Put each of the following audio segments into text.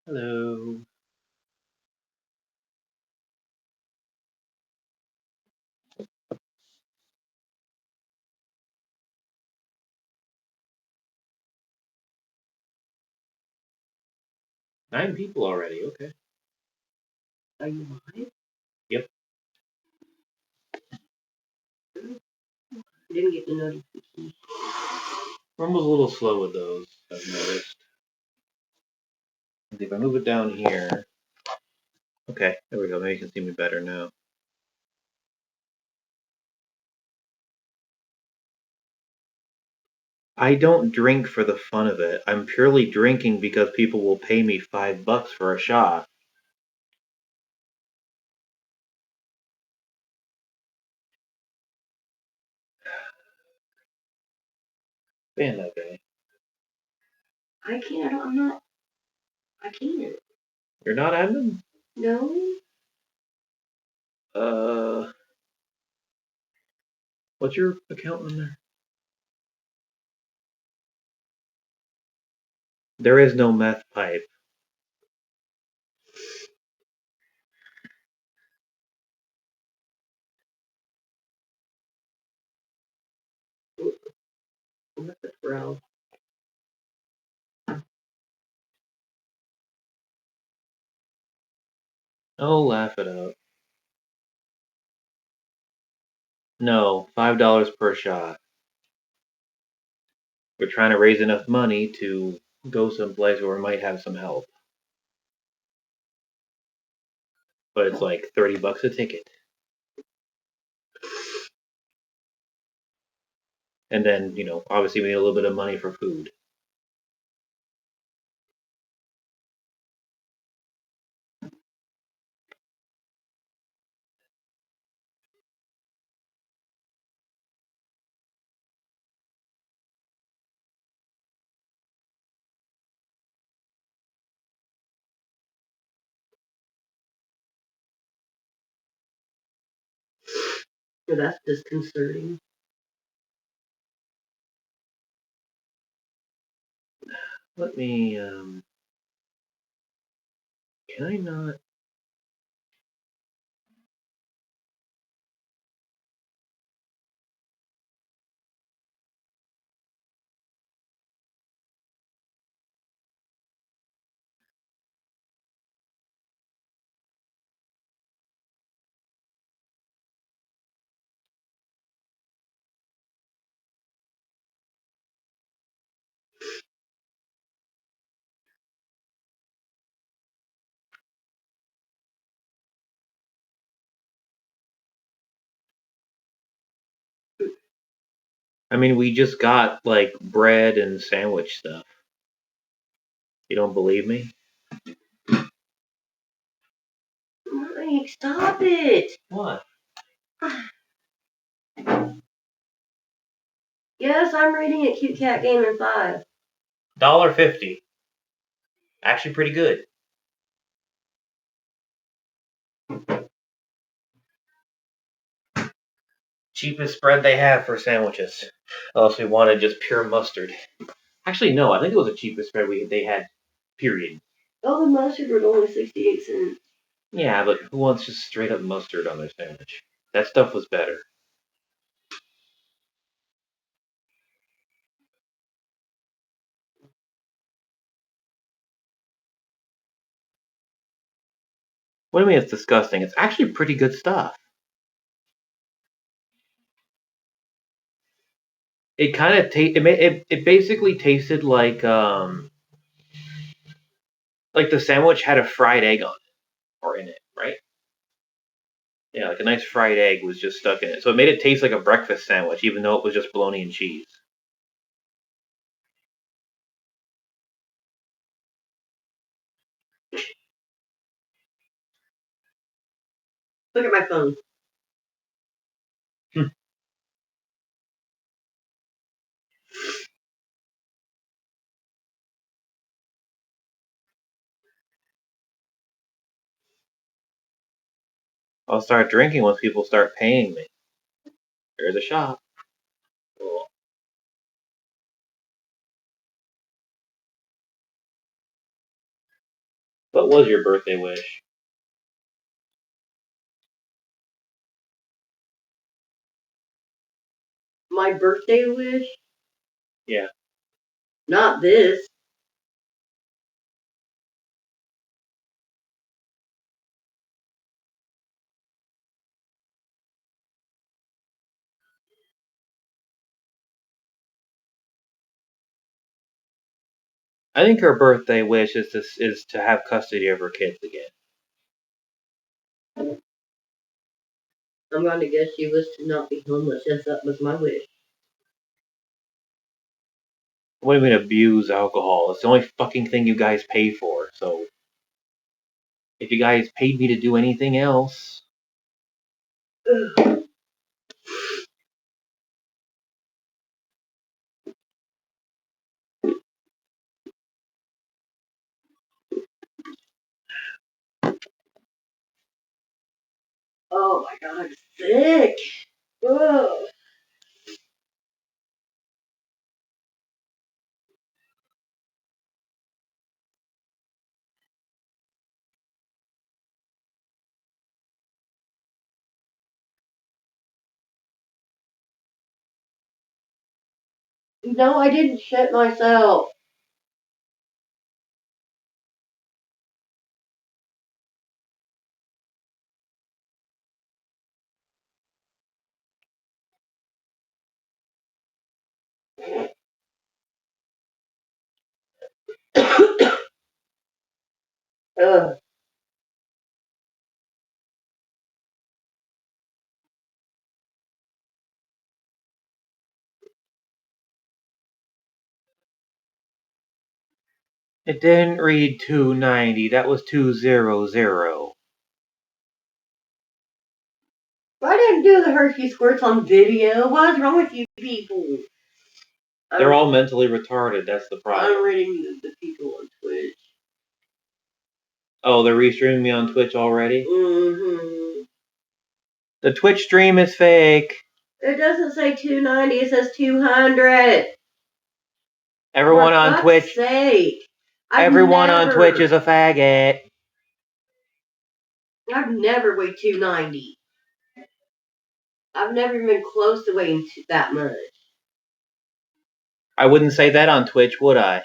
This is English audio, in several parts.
Hello. 9 people already. Okay. Are you live? Yep. I didn't get the notification. Rumble's a little slow with those, I've noticed. If I move it down here. Okay, there we go. Maybe you can see me better now. I don't drink for the fun of it. I'm purely drinking because people will pay me $5 for a shot. Man, that guy. I can't. I'm not. I can't. You're not admin? No. What's your account on there? There is no meth pipe. I'm at the bro. Oh, laugh it up. No, $5 per shot. We're trying to raise enough money to go someplace where we might have some help. But it's like $30 a ticket. And then, obviously we need a little bit of money for food. So that's disconcerting. Let me, can I not? I mean, we just got, like, bread and sandwich stuff. You don't believe me? Mike, stop it. What? Yes, I'm reading it. Cute Cat Gamer 5. $1.50. Actually pretty good. Cheapest spread they have for sandwiches. Unless we wanted just pure mustard. Actually, no, I think it was the cheapest spread they had, period. Oh, the mustard was only 68 cents. Yeah, but who wants just straight up mustard on their sandwich? That stuff was better. What do you mean it's disgusting? It's actually pretty good stuff. It kind of it basically tasted like the sandwich had a fried egg on it or in it, right? Yeah, like a nice fried egg was just stuck in it. So it made it taste like a breakfast sandwich, even though it was just bologna and cheese. Look at my phone. I'll start drinking once people start paying me. There's a shop. Cool. What was your birthday wish? My birthday wish? Yeah. Not this. I think her birthday wish is to have custody of her kids again. I'm going to guess she was to not be homeless, as that was my wish. What do you mean abuse alcohol? It's the only fucking thing you guys pay for. So if you guys paid me to do anything else, Oh my god, I'm sick. Ugh. No, I didn't shit myself. Ugh. it didn't read 290. That was 200. I didn't do the Hershey squirts on video. What's wrong with you people? They're all mentally retarded. That's the problem. I'm reading the people on Twitch. Oh, they're restreaming me on Twitch already? Mm-hmm. The Twitch stream is fake. It doesn't say 290, it says 200. Everyone For on fuck's Twitch. sake. Everyone on Twitch is a faggot. I've never weighed 290. I've never even been close to weighing that much. I wouldn't say that on Twitch, would I?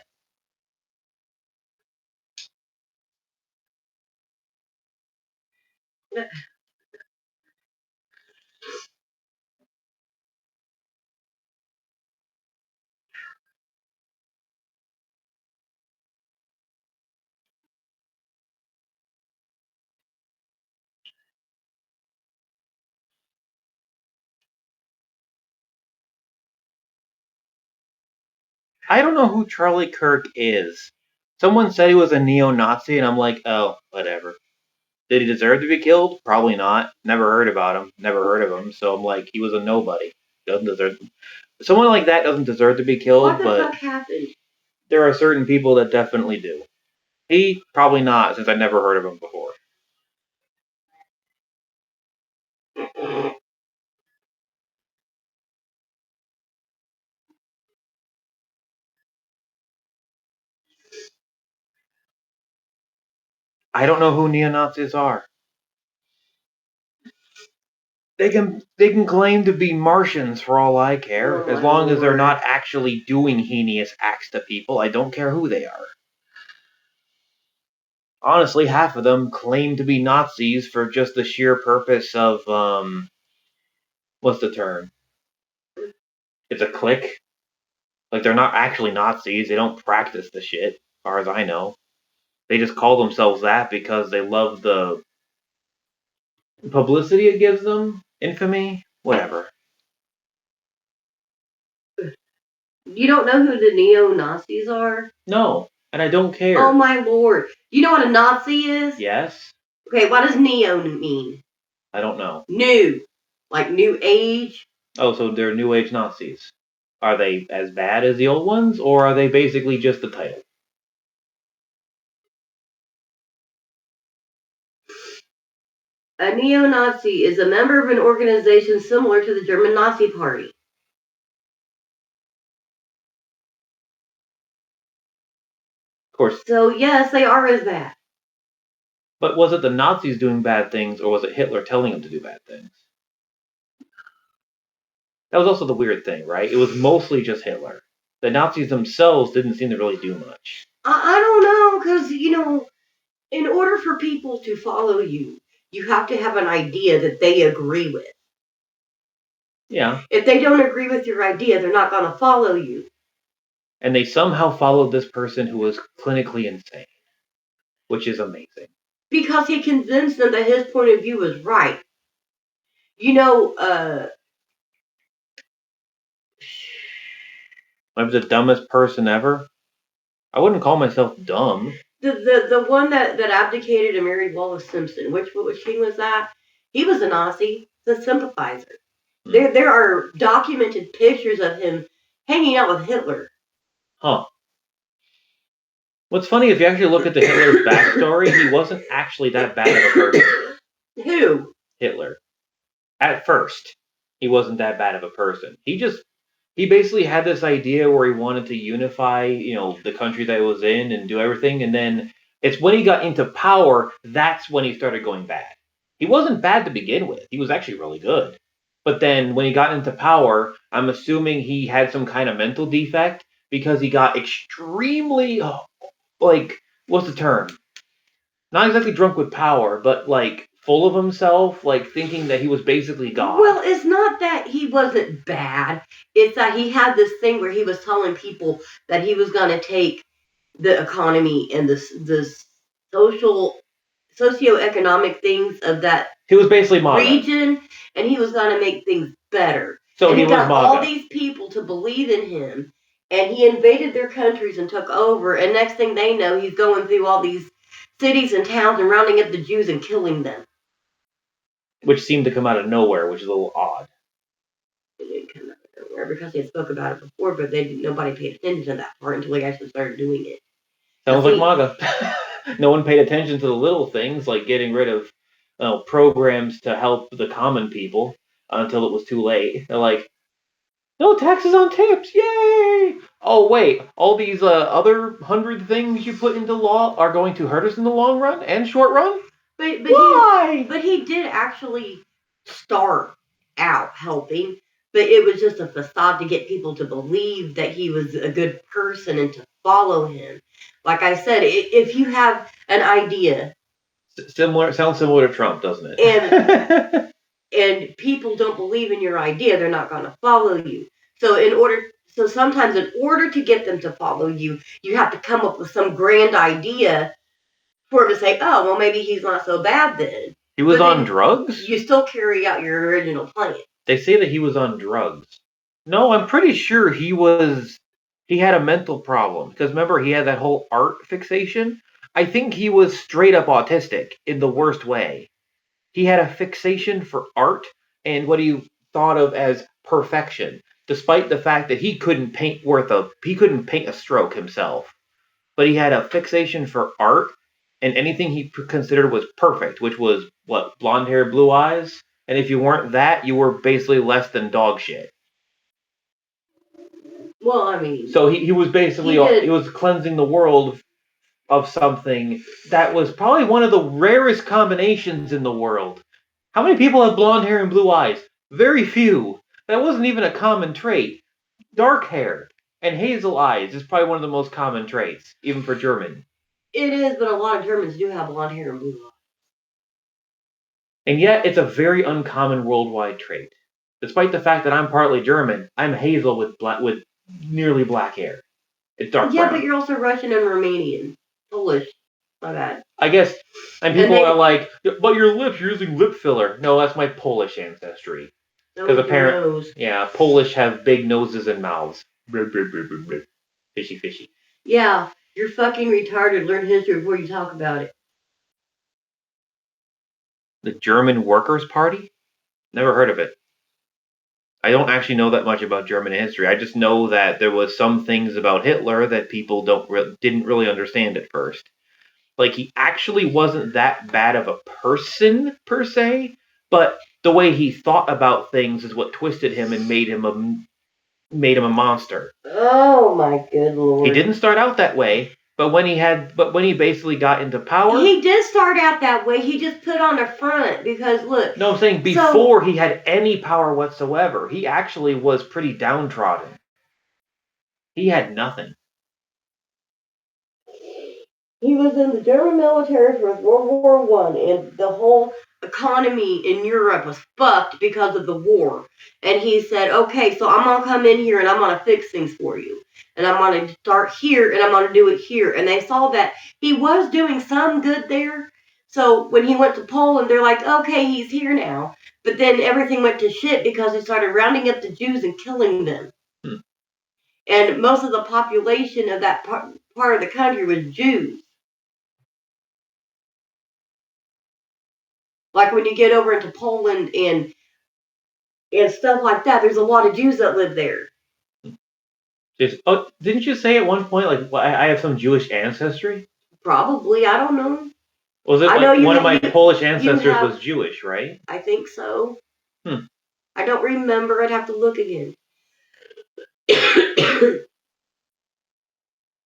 I don't know who Charlie Kirk is. Someone said he was a neo-Nazi, and I'm like, oh, whatever. Did he deserve to be killed? Probably not. Never heard about him. Never heard of him. So I'm like, he was a nobody. Doesn't deserve. Someone like that doesn't deserve to be killed. What the but fuck happened? There are certain people that definitely do. He probably not, since I never heard of him before. I don't know who neo-Nazis are. They can claim to be Martians for all I care, as long as they're not actually doing heinous acts to people. I don't care who they are. Honestly, half of them claim to be Nazis for just the sheer purpose of what's the term? It's a clique. Like they're not actually Nazis. They don't practice the shit, as far as I know. They just call themselves that because they love the publicity it gives them, infamy, whatever. You don't know who the neo-Nazis are? No, and I don't care. Oh my lord. You know what a Nazi is? Yes? Okay, what does neo mean? I don't know. New. Like new age? Oh, so they're New Age Nazis. Are they as bad as the old ones, or are they basically just the title? A neo-Nazi is a member of an organization similar to the German Nazi Party. Of course. So yes, they are as bad. But was it the Nazis doing bad things, or was it Hitler telling them to do bad things? That was also the weird thing, right? It was mostly just Hitler. The Nazis themselves didn't seem to really do much. I don't know, because, in order for people to follow you, you have to have an idea that they agree with. Yeah. If they don't agree with your idea, they're not going to follow you. And they somehow followed this person who was clinically insane, which is amazing. Because he convinced them that his point of view was right. I'm the dumbest person ever. I wouldn't call myself dumb. The one that abdicated and married Wallace Simpson, which king was that? He was a Nazi, the sympathizer. There are documented pictures of him hanging out with Hitler. Huh. What's funny, if you actually look at the Hitler's backstory, he wasn't actually that bad of a person. Who? Hitler. At first, he wasn't that bad of a person. He basically had this idea where he wanted to unify, the country that he was in and do everything, and then it's when he got into power, that's when he started going bad. He wasn't bad to begin with. He was actually really good. But then when he got into power, I'm assuming he had some kind of mental defect because he got extremely, what's the term? Not exactly drunk with power, but full of himself, thinking that he was basically God. Well, it's not that he wasn't bad. It's that he had this thing where he was telling people that he was going to take the economy and the socioeconomic things of that he was basically MAGA. Region, and he was going to make things better. So and he got was MAGA. All these people to believe in him, and he invaded their countries and took over, and next thing they know, he's going through all these cities and towns and rounding up the Jews and killing them. Which seemed to come out of nowhere, which is a little odd. It didn't come out of nowhere because he had spoke about it before, but nobody paid attention to that part until he actually started doing it. Sounds like MAGA. No one paid attention to the little things, like getting rid of programs to help the common people until it was too late. They're like, no taxes on tips, yay! Oh wait, all these other 100 things you put into law are going to hurt us in the long run and short run? But why? But he did actually start out helping, but it was just a facade to get people to believe that he was a good person and to follow him. Like I said, if you have an idea, sounds similar to Trump, doesn't it? And people don't believe in your idea, they're not going to follow you. So sometimes in order to get them to follow you, you have to come up with some grand idea for him to say, oh, well, maybe he's not so bad then. He was on drugs? You still carry out your original plan. They say that he was on drugs. No, I'm pretty sure he had a mental problem. Because remember, he had that whole art fixation? I think he was straight up autistic in the worst way. He had a fixation for art and what he thought of as perfection, despite the fact that he couldn't paint a stroke himself. But he had a fixation for art, and anything he considered was perfect, which was, blonde hair, blue eyes? And if you weren't that, you were basically less than dog shit. Well, I mean... So he was basically, he was cleansing the world of something that was probably one of the rarest combinations in the world. How many people have blonde hair and blue eyes? Very few. That wasn't even a common trait. Dark hair and hazel eyes is probably one of the most common traits, even for German. It is, but a lot of Germans do have blonde hair and blue eyes. And yet, it's a very uncommon worldwide trait. Despite the fact that I'm partly German, I'm hazel with nearly black hair. It's dark brown. Yeah, but you're also Russian and Romanian. Polish. My bad. I guess, and people are like, but your lips, you're using lip filler. No, that's my Polish ancestry. Because apparently, yeah, Polish have big noses and mouths. Fishy, fishy. Yeah, you're fucking retarded. Learn history before you talk about it. The German Workers' Party? Never heard of it. I don't actually know that much about German history. I just know that there was some things about Hitler that people didn't really understand at first. Like, he actually wasn't that bad of a person, per se, but the way he thought about things is what twisted him and made him a monster. Oh, my good lord. He didn't start out that way. But when he basically got into power, he did start out that way. He just put on a front because look. No, I'm saying before he had any power whatsoever, he actually was pretty downtrodden. He had nothing. He was in the German military for World War One, and the whole economy in Europe was fucked because of the war. And he said, "Okay, so I'm gonna come in here and I'm gonna fix things for you, and I'm gonna start here and I'm gonna do it here." And they saw that he was doing some good there. So when he went to Poland, they're like, "Okay, he's here now." But then everything went to shit because he started rounding up the Jews and killing them. And most of the population of that part of the country was Jews. Like when you get over into Poland and stuff like that, there's a lot of Jews that live there. Didn't you say at one point I have some Jewish ancestry? Probably, I don't know. Was it one of my Polish ancestors was Jewish, right? I think so. I don't remember. I'd have to look again.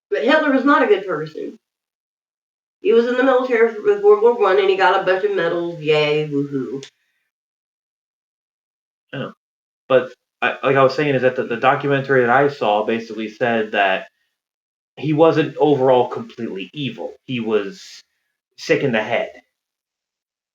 But Hitler was not a good person. He was in the military with World War One, and he got a bunch of medals. Yay, woohoo! Oh. But like I was saying, is that the documentary that I saw basically said that he wasn't overall completely evil. He was sick in the head,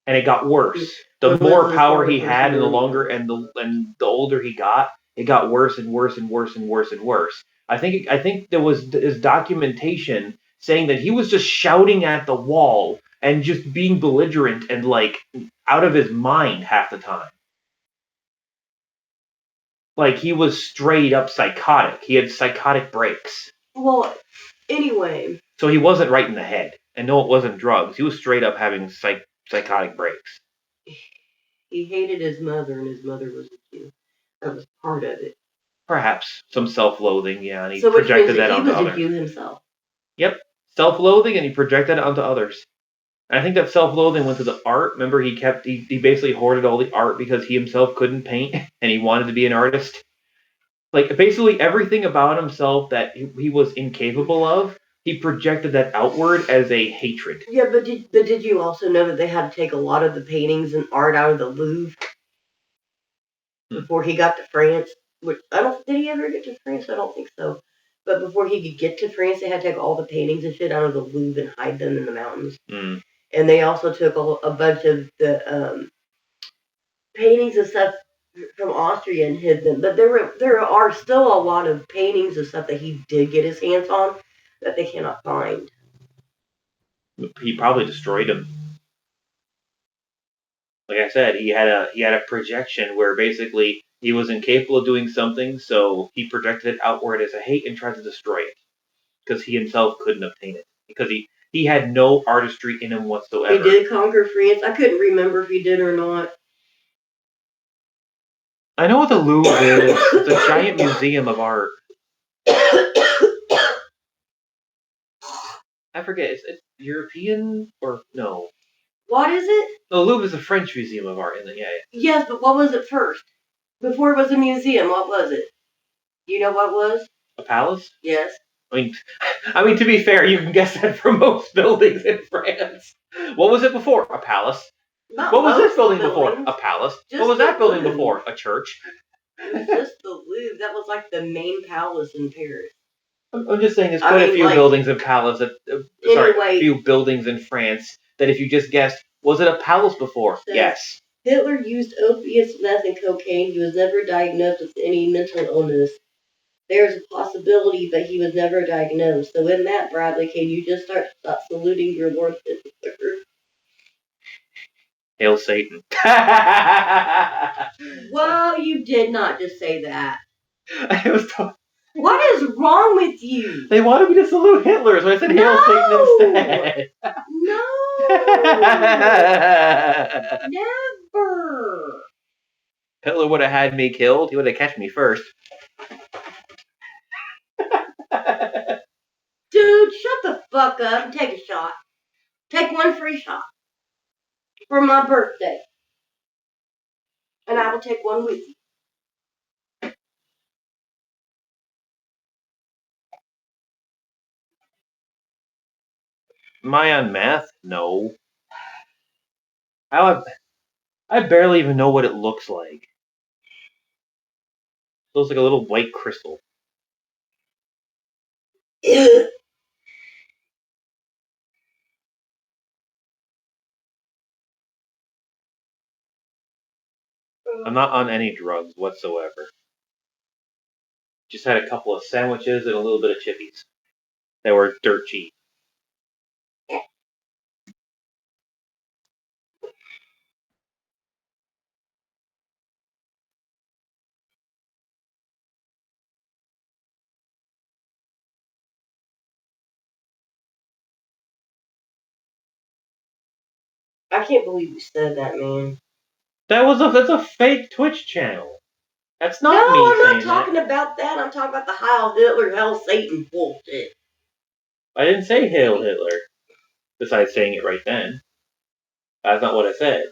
and it got worse. The more power he had, and the longer and the older he got, it got worse and worse and worse and worse and worse. I think there was documentation saying that he was just shouting at the wall and just being belligerent and like out of his mind half the time. Like he was straight up psychotic. He had psychotic breaks. Well, anyway. So he wasn't right in the head. And no, it wasn't drugs. He was straight up having psychotic breaks. He hated his mother, and his mother was a Jew. That was part of it. Perhaps some self-loathing, yeah, and he projected that onto others. He was a Jew himself. Yep, self-loathing, and he projected it onto others. And I think that self-loathing went to the art. Remember, he basically hoarded all the art because he himself couldn't paint, and he wanted to be an artist. Like basically everything about himself that he was incapable of, he projected that outward as a hatred. Yeah, but did you also know that they had to take a lot of the paintings and art out of the Louvre before he got to France? Which did he ever get to France? I don't think so. But before he could get to France, they had to take all the paintings and shit out of the Louvre and hide them in the mountains. And they also took a bunch of the paintings and stuff from Austria and hid them. But there are still a lot of paintings and stuff that he did get his hands on that they cannot find. He probably destroyed them. Like I said, he had a projection where basically he was incapable of doing something, so he projected it outward as a hate and tried to destroy it because he himself couldn't obtain it because he had no artistry in him whatsoever. He did conquer France. I couldn't remember if he did or not. I know what the Louvre is. It's a giant museum of art. I forget. It's European or no? What is it? The Louvre is a French museum of art, isn't it? Yeah. Yes, but what was it first? Before it was a museum, what was it? You know what was? A palace? Yes. I mean, to be fair, you can guess that from most buildings in France. What was it before? A palace. What was this building before? A palace. What was that building before? A church. It was just the Louvre. That was like the main palace in Paris. I'm just saying, there's quite a few buildings in palace. A few buildings in France that if you just guessed, was it a palace before? Yes. Hitler used opiates, meth, and cocaine. He was never diagnosed with any mental illness. There is a possibility, but he was never diagnosed. So in that, Bradley, can you just stop saluting your Lord Hitler? Hail Satan. Well, you did not just say that. I was talking. What is wrong with you? They wanted me to salute Hitler, so I said Hail Satan instead. No! Never! Hitler would have had me killed. He would have catch me first. Dude, shut the fuck up and take a shot. Take one free shot. For my birthday. And I will take one with you. Am I on meth? No. I barely even know what it looks like. It looks like a little white crystal. I'm not on any drugs whatsoever. Just had a couple of sandwiches and a little bit of chippies. They were dirt cheap. I can't believe you said that, man. That's a fake Twitch channel. That's not No, me I'm saying not talking about that. I'm talking about the Heil Hitler, Hell Satan bullshit. I didn't say Hail Hitler. Besides saying it right then. That's not what I said.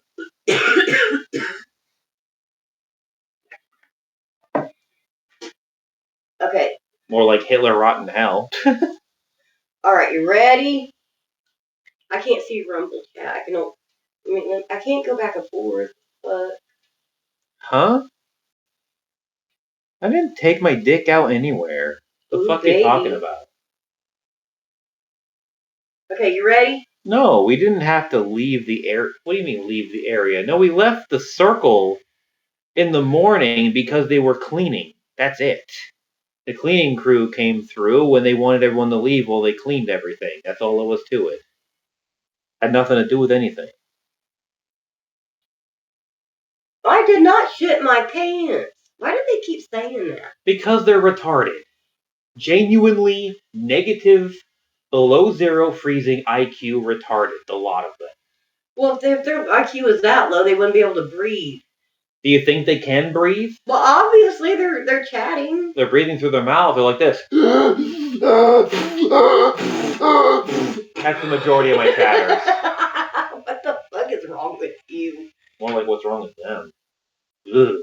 Okay. More like Hitler rot in hell. Alright, you ready? I can't see Rumble chat. I can't go back and forth, but Huh? I didn't take my dick out anywhere. The ooh, fuck are you talking baby. about? Okay, you ready? No, we didn't have to leave the area. What do you mean leave the area? No, we left the circle in the morning because they were cleaning. That's it. The cleaning crew came through when they wanted everyone to leave while they cleaned everything. That's all there was to it. Had nothing to do with anything. I did not shit my pants. Why do they keep saying that? Because they're retarded. Genuinely negative, below zero freezing IQ retarded. A lot of them. Well, if their IQ is that low, they wouldn't be able to breathe. Do you think they can breathe? Well, obviously they're chatting. They're breathing through their mouth. They're like this. That's the majority of my chatters. What the fuck is wrong with you? More like what's wrong with them. Ugh.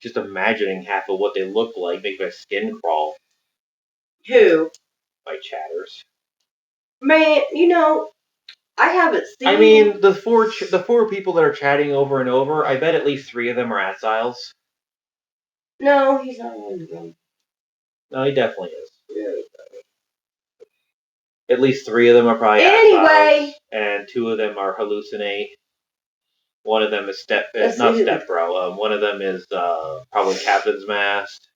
Just imagining half of what they look like makes my skin crawl. Who? My chatters. Man, I haven't seen. I mean, the four people that are chatting over and over. I bet at least 3 of them are assiles. No, he's not one of them. No, he definitely is. Yeah. At least 3 of them are probably Anyway. assiles, and 2 of them are hallucinate. One of them is Let's not see. step bro. One of them is probably captain's mast.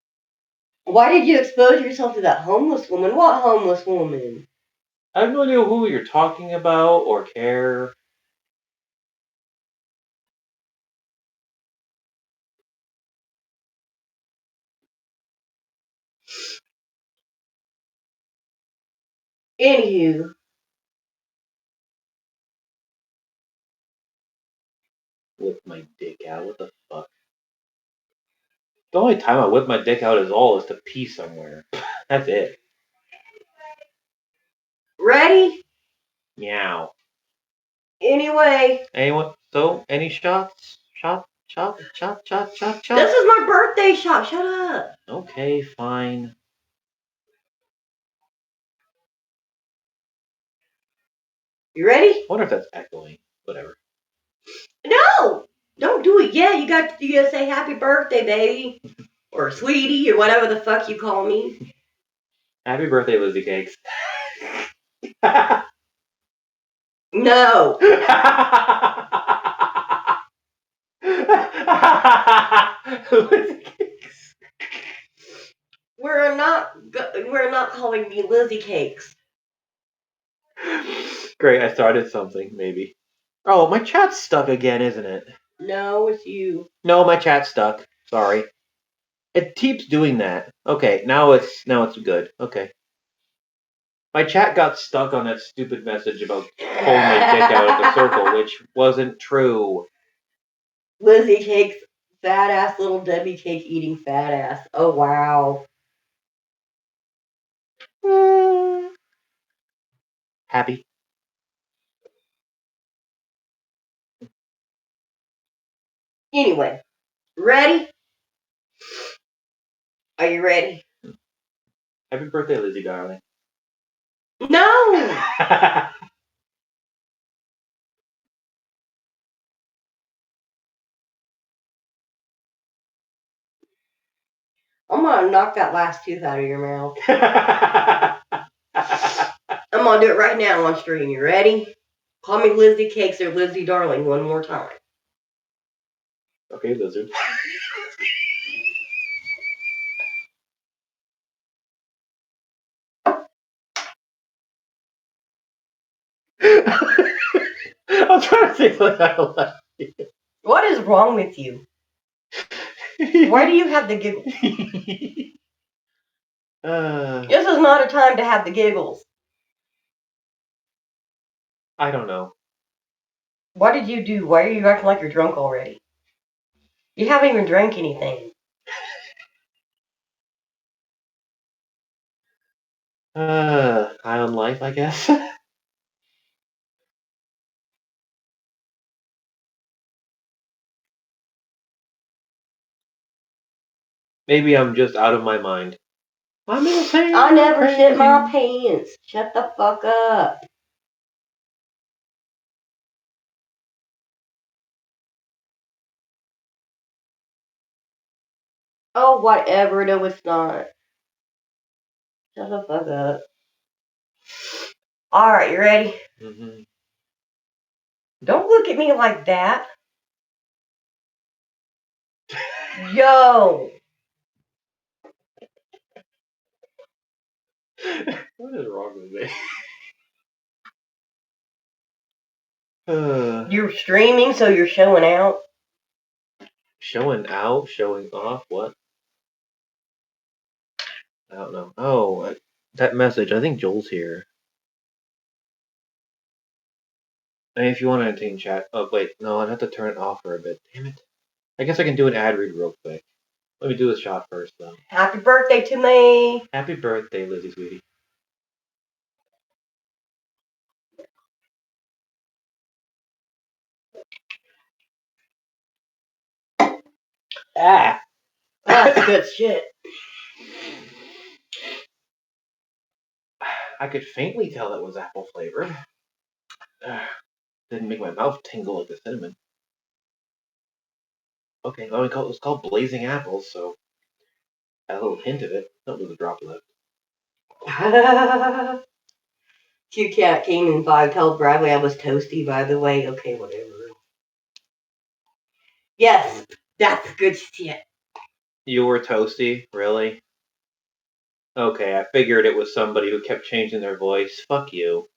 Why did you expose yourself to that homeless woman? What homeless woman? I have no idea who you're talking about or care. Anywho. Whip my dick out. What the fuck? The only time I whip my dick out is to pee somewhere. That's it. Ready? Meow. Anyway. Anyone? So, any shots? Shot. This is my birthday shot. Shut up. Okay, fine. You ready? I wonder if that's echoing. Whatever. No! Don't do it yet. You gotta say happy birthday, baby. Or sweetie, or whatever the fuck you call me. Happy birthday, Lizzie Cakes. No. Lizzie Cakes. We're not calling me Lizzie Cakes. Great, I started something, maybe. Oh, my chat's stuck again, isn't it? No, it's you. No, my chat's stuck. Sorry. It keeps doing that. Okay, now it's good. Okay. My chat got stuck on that stupid message about pulling my dick out of the circle, which wasn't true. Lizzie Cakes, fat ass little Debbie cake eating fat ass. Oh wow. Happy. Anyway, ready? Are you ready? Happy birthday, Lizzie, darling. No! I'm gonna knock that last tooth out of your mouth. I'm gonna do it right now on stream. You ready? Call me Lizzie Cakes or Lizzie Darling one more time. Okay, lizard. I'm trying to think what I left. What is wrong with you? Why do you have the giggles? This is not a time to have the giggles. I don't know. What did you do? Why are you acting like you're drunk already? You haven't even drank anything. High on life, I guess. Maybe I'm just out of my mind. I'm insane. I never shit my pants. Shut the fuck up. Oh, whatever. No, it's not. Shut the fuck up. Alright, you ready? Mm-hmm. Don't look at me like that. Yo! What is wrong with me? You're streaming, so you're showing out? Showing out, showing off, what? I don't know. Oh, that message. I think Joel's here. Hey, if you want to entertain chat. Oh, wait. No, I'd have to turn it off for a bit. Damn it. I guess I can do an ad read real quick. Let me do a shot first, though. Happy birthday to me! Happy birthday, Lizzie Sweetie. Ah! That's good shit. I could faintly tell it was apple flavored. Didn't make my mouth tingle like the cinnamon. Okay, well, it was called Blazing Apples, so a little hint of it. Not with a drop left. Cute Cat came in 5. Told Bradley I was toasty, by the way. Okay, whatever. Yes, that's good shit. You were toasty? Really? Okay, I figured it was somebody who kept changing their voice. Fuck you.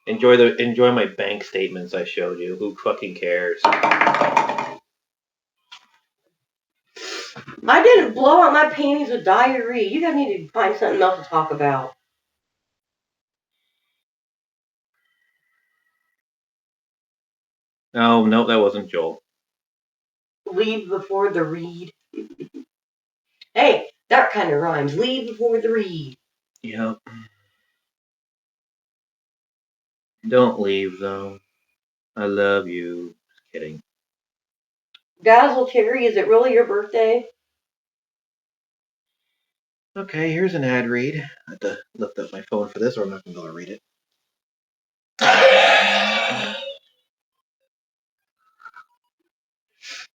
Enjoy my bank statements I showed you. Who fucking cares? I didn't blow out my panties with diarrhea. You guys need to find something else to talk about. Oh, no, that wasn't Joel. Leave before the read. Hey, that kind of rhymes. Leave before the read. Yep. Don't leave, though. I love you. Just kidding. Dazzle Cherry, is it really your birthday? Okay, here's an ad read. I have to lift up my phone for this, or I'm not going to be able to read it.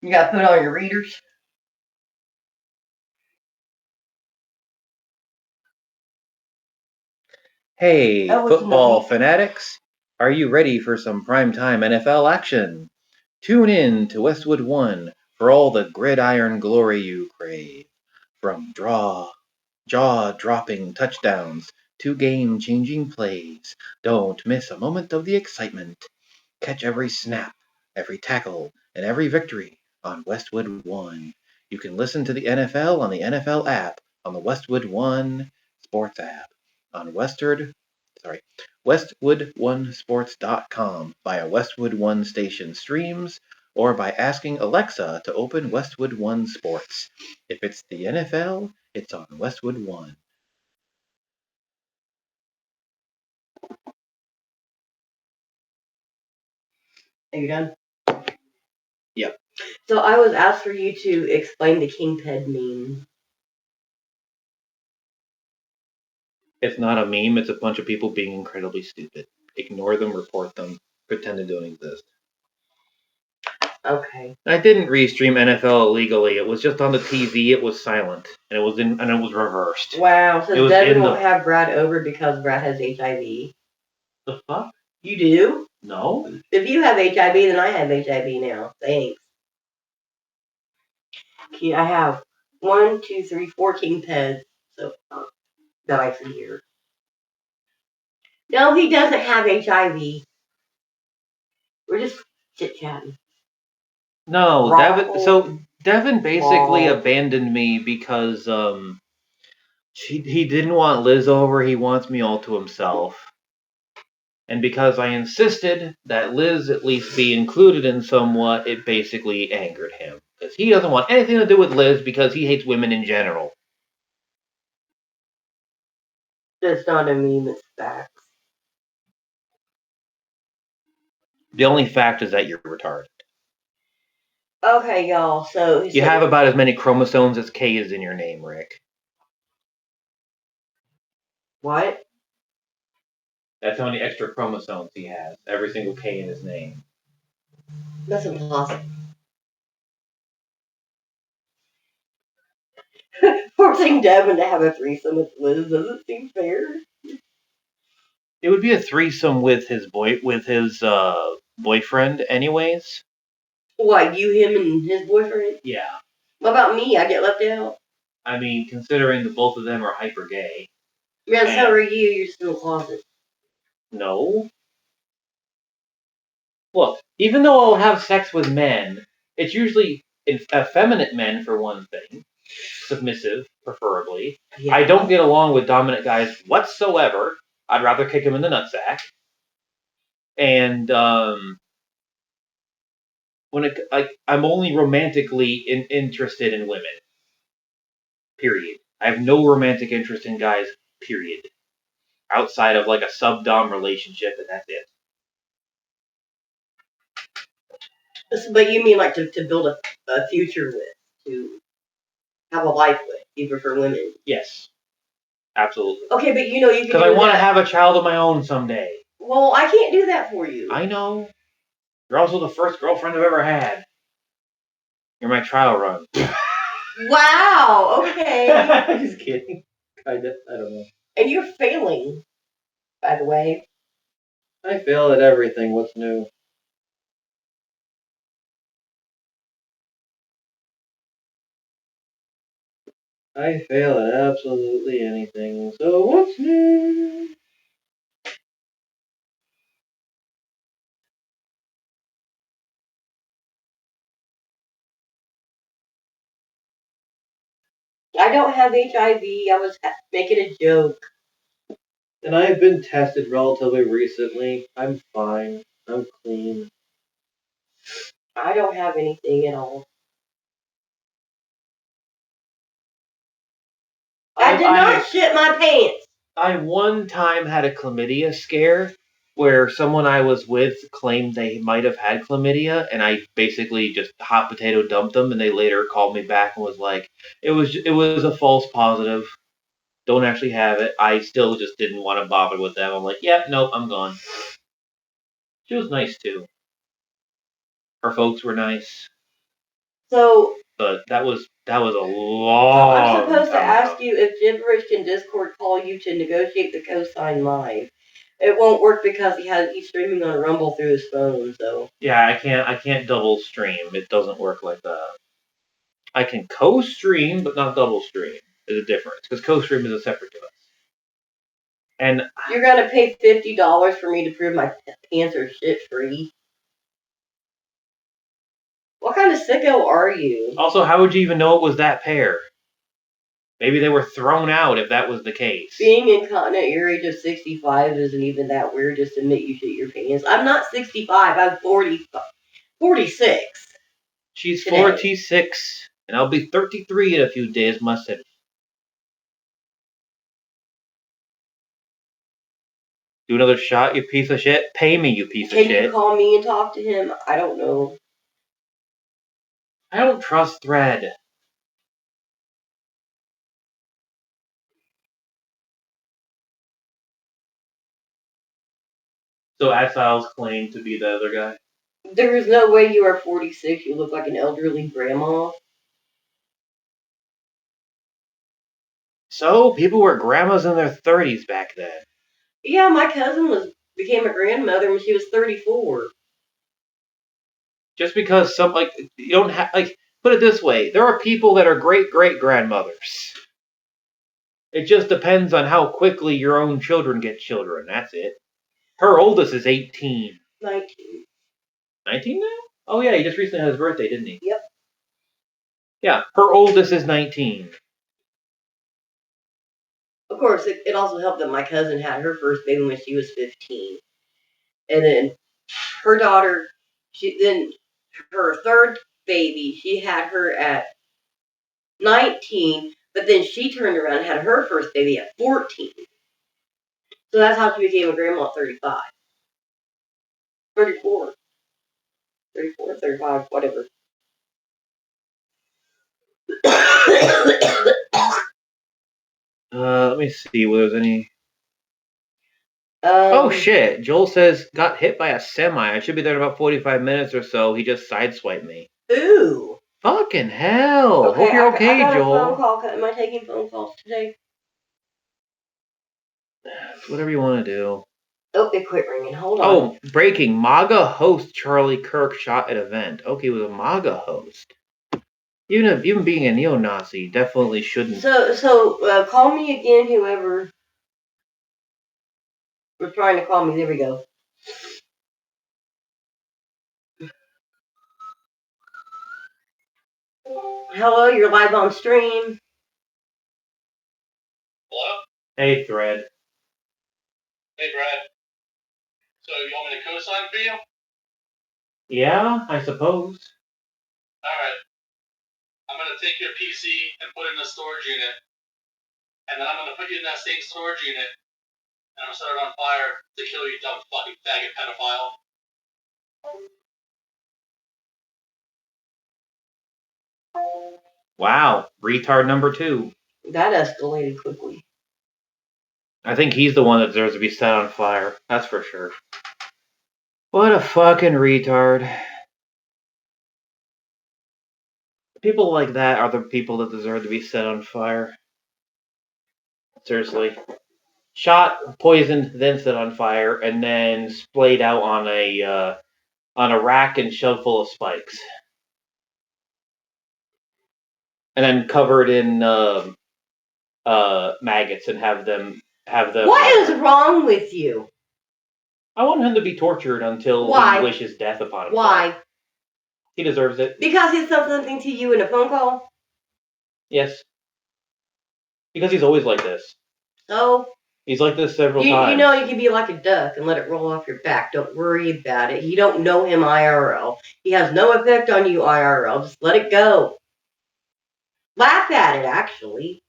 You gotta put on your readers. Hey, Oh, it's football annoying. fanatics! Are you ready for some primetime NFL action? Tune in to Westwood One for all the gridiron glory you crave. From jaw-dropping touchdowns to game-changing plays, don't miss a moment of the excitement. Catch every snap, every tackle, and every victory on Westwood One. You can listen to the NFL on the NFL app on the Westwood One Sports app on westwoodonesports.com via Westwood One station streams or by asking Alexa to open Westwood One Sports. If it's the NFL, it's on Westwood One. Are you done? Yep. So I was asked for you to explain the Kingpin meme. It's not a meme. It's a bunch of people being incredibly stupid. Ignore them, report them, pretend they don't exist. Okay. I didn't restream NFL illegally. It was just on the TV. It was silent, and it was reversed. Wow. It So was Devin in won't the have Brad over because Brad has HIV. the fuck. You do? No. If you have HIV, then I have HIV now. Thanks. I have 1, 2, 3, 4 king pets so far that I see here. No, he doesn't have HIV. We're just chit chatting. No, Devin. So Devin basically Raw. abandoned me because he didn't want Liz over. He wants me all to himself. And because I insisted that Liz at least be included in somewhat, it basically angered him. Because he doesn't want anything to do with Liz because he hates women in general. That's not a meme, it's facts. The only fact is that you're retarded. Okay, y'all, so... You have about as many chromosomes as K is in your name, Rick. What? That's how many extra chromosomes he has. Every single K in his name. That's impossible. Forcing Devin to have a threesome with Liz doesn't seem fair. It would be a threesome with his boyfriend, anyways. What, you, him, and his boyfriend? Yeah. What about me? I get left out? I mean, considering the both of them are hyper gay. Yeah, so are you. You're still in the closet. No. Look, even though I'll have sex with men, it's usually effeminate men for one thing. Submissive, preferably. Yeah. I don't get along with dominant guys whatsoever. I'd rather kick him in the nutsack. And I'm only romantically interested in women. Period. I have no romantic interest in guys. Period. Outside of like a sub-dom relationship, and that's it. But you mean like to build a future with, to have a life with? You prefer women? Yes. Absolutely. Okay, but you know you can. Because I want to have a child of my own someday. Well, I can't do that for you. I know. You're also the first girlfriend I've ever had. You're my trial run. Wow. Okay. Just kidding. Kinda. I don't know. And you're failing, by the way. I fail at everything. What's new? I fail at absolutely anything. So what's new? I don't have HIV. I was making a joke. And I've been tested relatively recently. I'm fine. I'm clean. I don't have anything at all. I did not shit my pants. I one time had a chlamydia scare where someone I was with claimed they might have had chlamydia, and I basically just hot potato dumped them, and they later called me back and was like, it was a false positive. Don't actually have it. I still just didn't want to bother with them. I'm like, yeah, nope, I'm gone. She was nice too. Her folks were nice. So, but that was a long. I'm supposed to ask ago. you if Gibberish can Discord call you to negotiate the cosign live. It won't work because he's streaming on Rumble through his phone. So yeah, I can't double stream. It doesn't work like that. I can co-stream, but not double stream. There's a difference because co-stream is a separate device. And you're gonna pay $50 for me to prove my pants are shit free. What kind of sicko are you? Also, how would you even know it was that pair? Maybe they were thrown out if that was the case. Being incontinent at your age of 65 isn't even that weird. Just admit you shit your pants. I'm not 65. I'm 46. She's today. 46, and I'll be 33 in a few days myself. Do another shot, you piece of shit. Pay me, you piece of shit. Can you call me and talk to him? I don't know. I don't trust Thread. So Exiles claimed to be the other guy. There is no way you are 46. You look like an elderly grandma. So people were grandmas in their 30s back then. Yeah, my cousin became a grandmother when she was 34. Just because you don't have put it this way, there are people that are great grandmothers. It just depends on how quickly your own children get children. That's it. Her oldest is 18. 19. 19 now? Oh yeah, he just recently had his birthday, didn't he? Yep. Yeah, her oldest is 19. Of course, it also helped that my cousin had her first baby when she was 15. And then her daughter, then her third baby, she had her at 19, but then she turned around and had her first baby at 14. So that's how she became a grandma at 35. 34. 34, 35, whatever. Let me see whether there's any. Oh shit! Joel says got hit by a semi. I should be there in about 45 minutes or so. He just sideswiped me. Ooh. Fucking hell! Okay, Hope you're okay, I got Joel. A phone call. Am I taking phone calls today? Whatever you want to do. Oh, it quit ringing. Hold on. Oh, breaking. MAGA host Charlie Kirk shot at event. Okay, he was a MAGA host. Even being a neo-Nazi definitely shouldn't. So call me again, whoever was trying to call me. There we go. Hello, you're live on stream. Hello? Hey, Thread. Hey, Brad. So you want me to co-sign for you? Yeah, I suppose. Alright. I'm going to take your PC and put it in a storage unit. And then I'm going to put you in that same storage unit. And I'm going to set it on fire to kill you, dumb fucking faggot pedophile. Wow, retard number 2. That escalated quickly. I think he's the one that deserves to be set on fire. That's for sure. What a fucking retard. People like that are the people that deserve to be set on fire. Seriously. Shot, poisoned, then set on fire, and then splayed out on a rack and shoved full of spikes. And then covered in maggots and have them. What is wrong with you? I want him to be tortured until he wishes death upon himself. Why? He deserves it. Because he said something to you in a phone call? Yes. Because he's always like this. Oh. He's like this several times. You know you can be like a duck and let it roll off your back. Don't worry about it. You don't know him IRL. He has no effect on you IRL. Just let it go. Laugh at it, actually.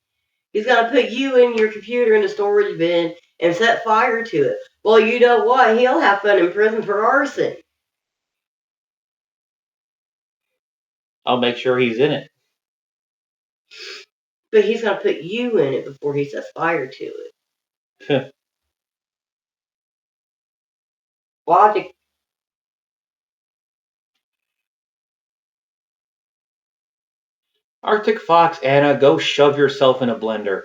He's going to put you and your computer in a storage bin and set fire to it. Well, you know what? He'll have fun in prison for arson. I'll make sure he's in it. But he's going to put you in it before he sets fire to it. Logic. Arctic Fox, Anna, go shove yourself in a blender.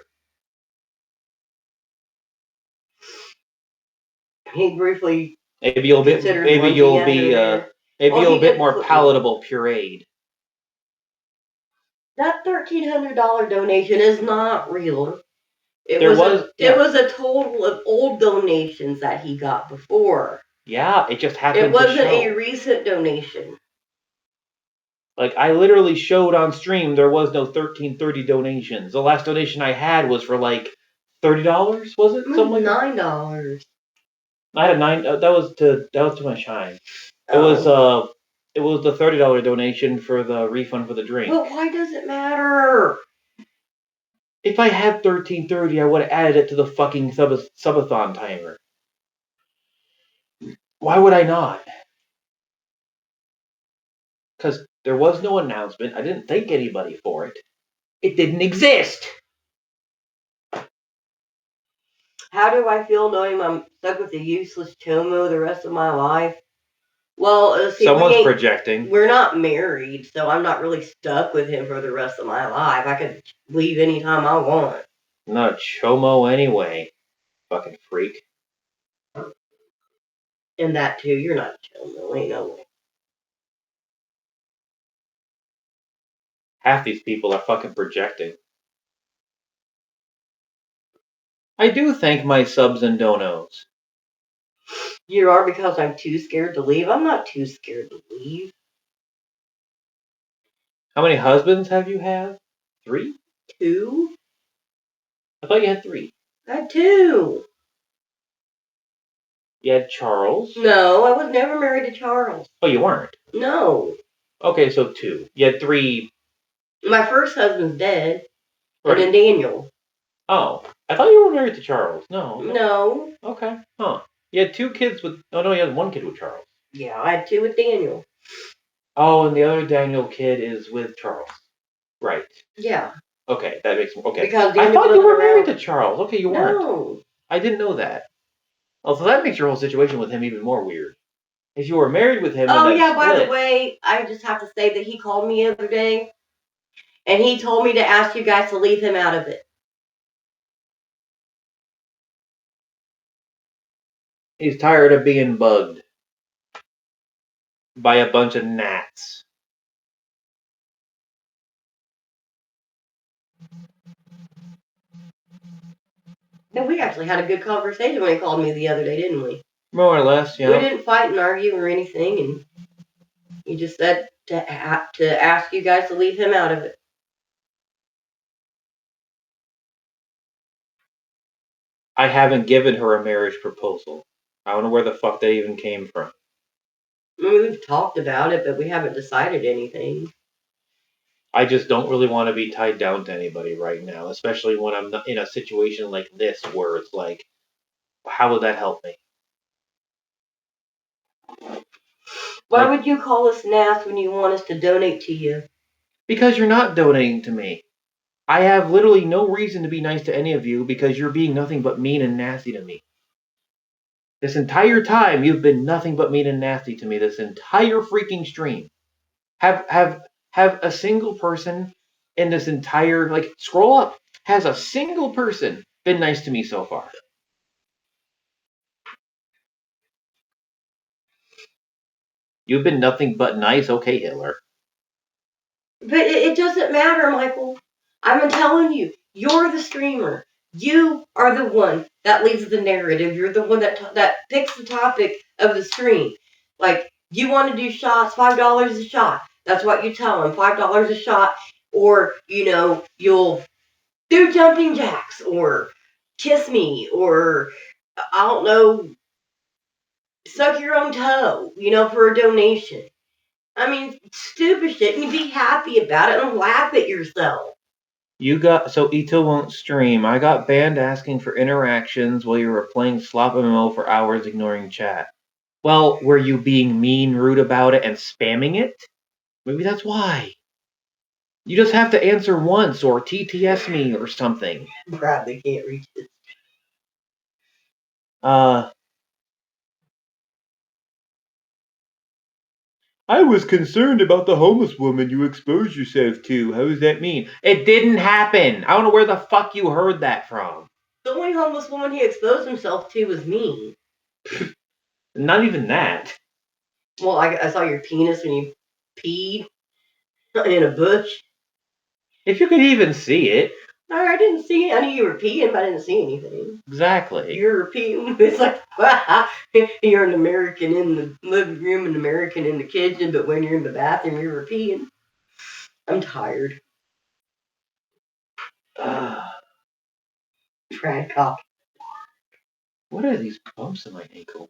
He briefly maybe you'll be more palatable pureed. That $1,300 donation is not real. It was a total of old donations that he got before. Yeah, it just happened. It wasn't a recent donation. Like, I literally showed on stream there was no 1330 donations. The last donation I had was for like $30, was it? Something like $9. I had a $9. That was to my Shine. It was the $30 donation for the refund for the drink. But why does it matter? If I had 1330, I would have added it to the fucking subathon timer. Why would I not? Because there was no announcement. I didn't thank anybody for it. It didn't exist. How do I feel knowing I'm stuck with a useless chomo the rest of my life? Well, see, Someone's projecting. we're not married, so I'm not really stuck with him for the rest of my life. I could leave anytime I want. I'm not a chomo anyway. Fucking freak. And that too, you're not a chomo, ain't no way. Half these people are fucking projecting. I do thank my subs and donos. You are because I'm too scared to leave. I'm not too scared to leave. How many husbands have you had? 3? 2? I thought you had 3. I had 2. You had Charles? No, I was never married to Charles. Oh, you weren't? No. Okay, so 2. You had 3. My first husband's dead. Right. And then Daniel. Oh, I thought you were married to Charles. No. No. Okay. Huh. You had 2 kids with... Oh, no, you had 1 kid with Charles. Yeah, I had 2 with Daniel. Oh, and the other Daniel kid is with Charles. Right. Yeah. Okay, that makes... Okay. Because I Daniel thought you were wasn't married around. to Charles. Okay, you weren't. No. I didn't know that. Oh, so that makes your whole situation with him even more weird. If you were married with him Oh, and yeah, then by split... the way, I just have to say that he called me the other day, and he told me to ask you guys to leave him out of it. He's tired of being bugged by a bunch of gnats. And we actually had a good conversation when he called me the other day, didn't we? More or less, yeah. We didn't fight and argue or anything, and he just said to ask you guys to leave him out of it. I haven't given her a marriage proposal. I don't know where the fuck that even came from. I mean, we've talked about it, but we haven't decided anything. I just don't really want to be tied down to anybody right now, especially when I'm in a situation like this where it's like, how would that help me? Why would you call us NAS when you want us to donate to you? Because you're not donating to me. I have literally no reason to be nice to any of you because you're being nothing but mean and nasty to me. This entire time, you've been nothing but mean and nasty to me. This entire freaking stream. Have a single person in this entire, like, scroll up. Has a single person been nice to me so far? You've been nothing but nice. Okay, Hitler. But it doesn't matter, Michael. I've been telling you, you're the streamer. You are the one that leads the narrative. You're the one that picks the topic of the stream. Like, you want to do shots, $5 a shot. That's what you tell them, $5 a shot. Or, you'll do jumping jacks, or kiss me, or, I don't know, suck your own toe, for a donation. I mean, stupid shit, and you be happy about it and laugh at yourself. So Ito won't stream. I got banned asking for interactions while you were playing Slop MMO for hours ignoring chat. Well, were you being mean, rude about it, and spamming it? Maybe that's why. You just have to answer once or TTS me or something. Bradley can't reach it. I was concerned about the homeless woman you exposed yourself to. How does that mean? It didn't happen. I don't know where the fuck you heard that from. The only homeless woman he exposed himself to was me. Not even that. Well, I saw your penis when you peed in a bush. If you could even see it. I didn't see it. I knew you were peeing, but I didn't see anything. Exactly. You're peeing. It's like, you're an American in the living room, an American in the kitchen, but when you're in the bathroom, you're peeing. I'm tired. Brad cock. What are these bumps in my ankle?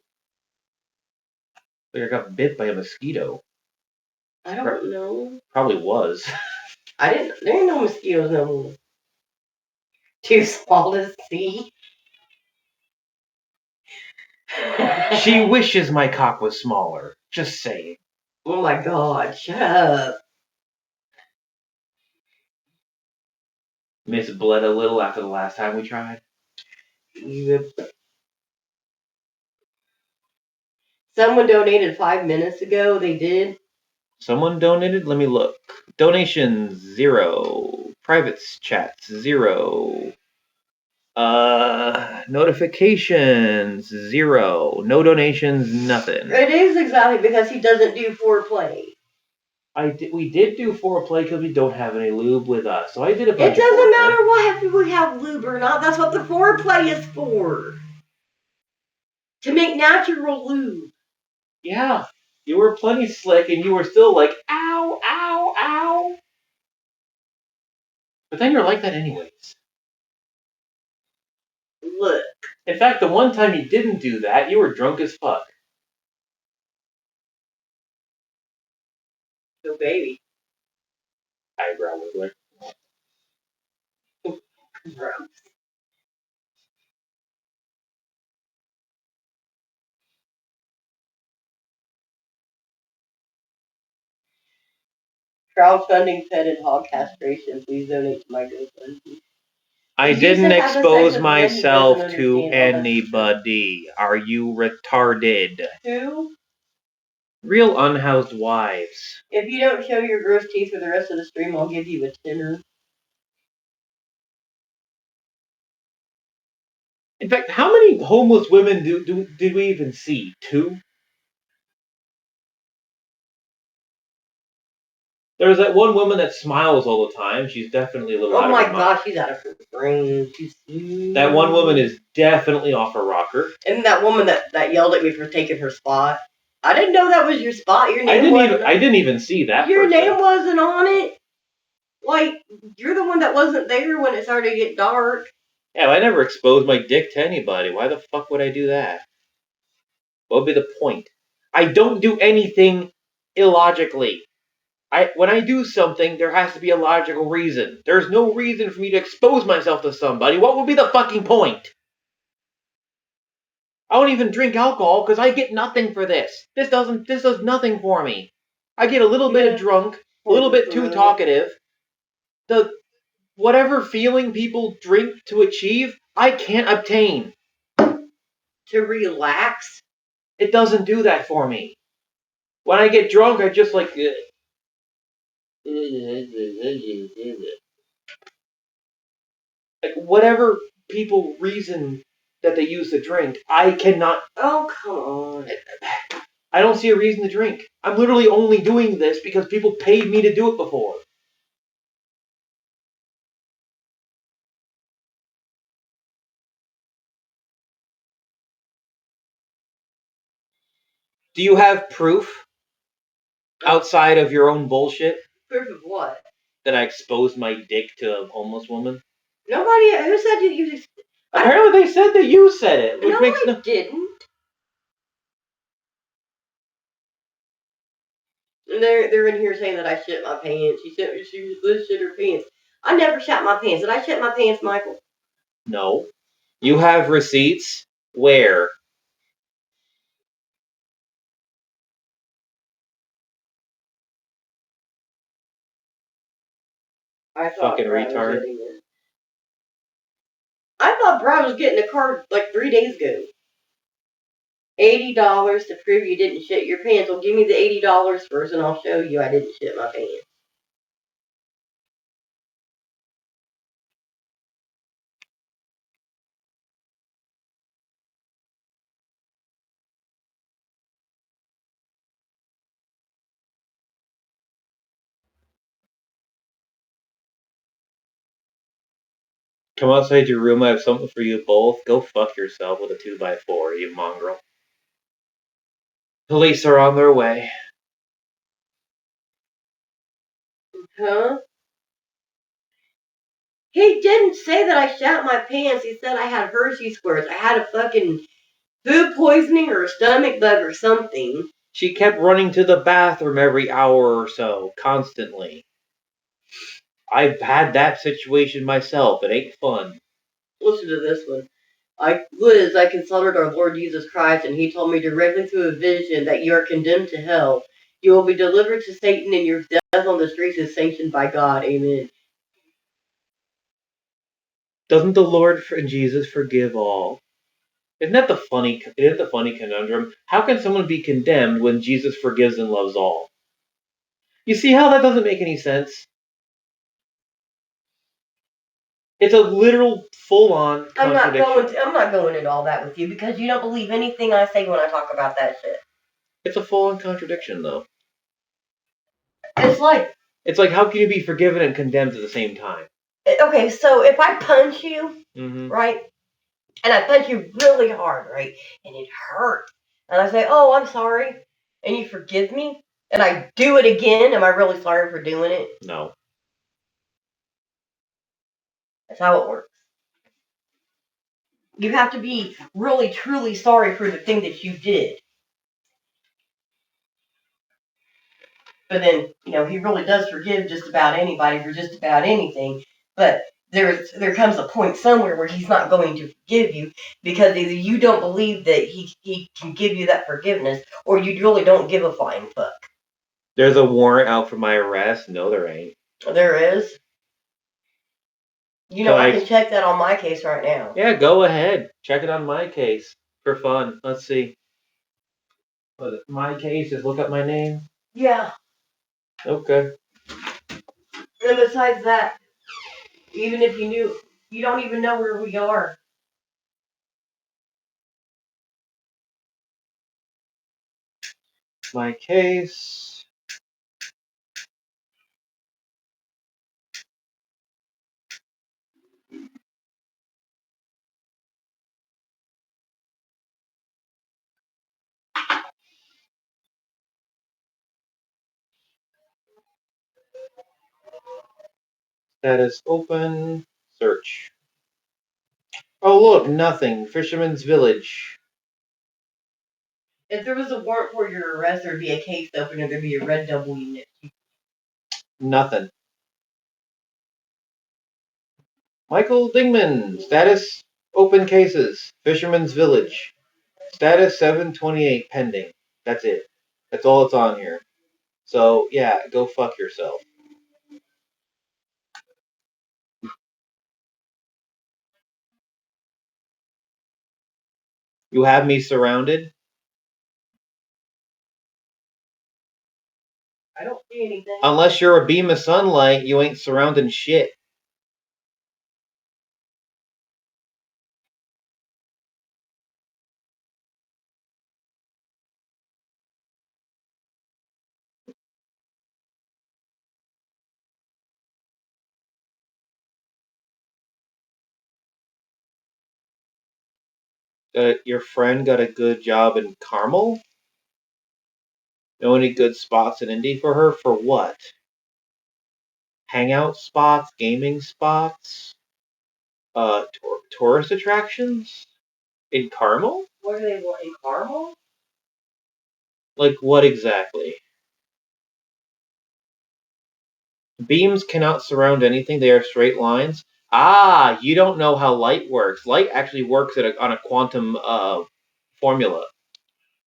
Like I got bit by a mosquito. I don't know. Probably was. There ain't no mosquitoes no more. Too small to see. She wishes my cock was smaller. Just saying. Oh my god, shut up. Miss bled a little after the last time we tried. Someone donated 5 minutes ago. They did. Someone donated? Let me look. Donations 0. Privates chats 0. Notifications 0. No donations, nothing. It is exactly because he doesn't do foreplay. We did do foreplay because we don't have any lube with us, so I did a bunch It of doesn't foreplay. matter what if we have lube or not. That's what the foreplay is for. To make natural lube. Yeah, you were plenty slick, and you were still like, ow, ow, ow. But then you're like that anyways. Look. In fact, the one time you didn't do that, you were drunk as fuck. Oh, baby. Eyebrow wiggler. Gross. Crowdfunding petted hog castration. Please donate to my GoFundMe. I Did you didn't say have sex expose with men? He myself doesn't to understand all this. anybody. Are you retarded? Who? Real unhoused wives. If you don't show your gross teeth for the rest of the stream, I'll give you a tenner. In fact, how many homeless women did we even see? 2? There's that one woman that smiles all the time. She's definitely a little out Oh of my her mind. gosh, she's out of her brain. That one woman is definitely off her rocker. And that woman that yelled at me for taking her spot. I didn't know that was your spot. Your name I didn't even see that. Your person. name wasn't on it. Like, you're the one that wasn't there when it started to get dark. Yeah, I never exposed my dick to anybody. Why the fuck would I do that? What would be the point? I don't do anything illogically. When I do something, there has to be a logical reason. There's no reason for me to expose myself to somebody. What would be the fucking point? I don't even drink alcohol because I get nothing for this. This does nothing for me. I get a little bit of drunk, a little bit too talkative. The whatever feeling people drink to achieve, I can't obtain. To relax? It doesn't do that for me. When I get drunk, I just like whatever people reason that they use to drink, I cannot. Oh, come on. I don't see a reason to drink. I'm literally only doing this because people paid me to do it before. Do you have proof outside of your own bullshit? Proof of what? That I exposed my dick to a homeless woman? Nobody. Who said you? Apparently, they said that you said it. Which no, makes I didn't. And they're in here saying that I shit my pants. She shit her pants. I never shit my pants. Did I shit my pants, Michael? No. You have receipts? Where? I thought Fucking Brad retard. was getting it. I thought Brad was getting a card like 3 days ago. $80 to prove you didn't shit your pants. Well, give me the $80 first, and I'll show you I didn't shit my pants. Come outside your room, I have something for you both. Go fuck yourself with a 2x4, you mongrel. Police are on their way. Huh? He didn't say that I shat my pants. He said I had Hershey squirts. I had a fucking food poisoning or a stomach bug or something. She kept running to the bathroom every hour or so, constantly. I've had that situation myself. It ain't fun. Listen to this one. Liz, I consulted our Lord Jesus Christ, and he told me directly through a vision that you are condemned to hell. You will be delivered to Satan, and your death on the streets is sanctioned by God. Amen. Doesn't the Lord and Jesus forgive all? Isn't that the funny conundrum? How can someone be condemned when Jesus forgives and loves all? You see how that doesn't make any sense? It's a literal, full-on contradiction. I'm not going into all that with you because you don't believe anything I say when I talk about that shit. It's a full-on contradiction, though. It's like how can you be forgiven and condemned at the same time? Okay, so if I punch you, Mm-hmm. right, and I punch you really hard, right, and it hurts, and I say, "Oh, I'm sorry," and you forgive me, and I do it again, am I really sorry for doing it? No. That's how it works. You have to be really, truly sorry for the thing that you did. But then, he really does forgive just about anybody for just about anything. But there comes a point somewhere where he's not going to forgive you because either you don't believe that he can give you that forgiveness or you really don't give a flying fuck. There's a warrant out for my arrest? No, there ain't. There is. I can check that on my case right now. Yeah, go ahead. Check it on my case for fun. Let's see. My case is look up my name? Yeah. Okay. And besides that, even if you knew, you don't even know where we are. My case. Status open. Search. Oh, look, nothing. Fisherman's Village. If there was a warrant for your arrest, there'd be a case open and there'd be a red W unit. Nothing. Michael Dingman. Status open cases. Fisherman's Village. Status 728 pending. That's it. That's all it's on here. So, yeah, go fuck yourself. You have me surrounded? I don't see anything. Unless you're a beam of sunlight, you ain't surrounding shit. Your friend got a good job in Carmel? Know any good spots in Indy for her? For what? Hangout spots? Gaming spots? Tourist attractions? In Carmel? What do they want in Carmel? Like what exactly? Beams cannot surround anything, they are straight lines. Ah, you don't know how light works. Light actually works on a quantum formula.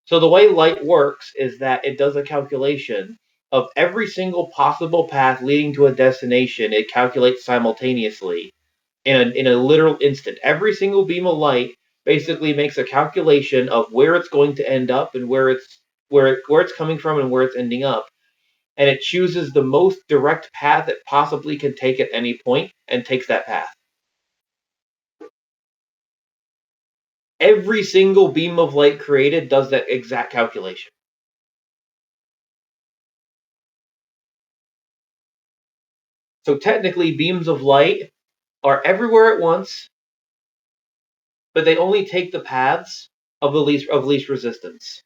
So the way light works is that it does a calculation of every single possible path leading to a destination. It calculates simultaneously in a literal instant. Every single beam of light basically makes a calculation of where it's going to end up and where it's coming from and where it's ending up. And it chooses the most direct path it possibly can take at any point and takes that path. Every single beam of light created does that exact calculation. So technically, beams of light are everywhere at once, but they only take the paths of least resistance.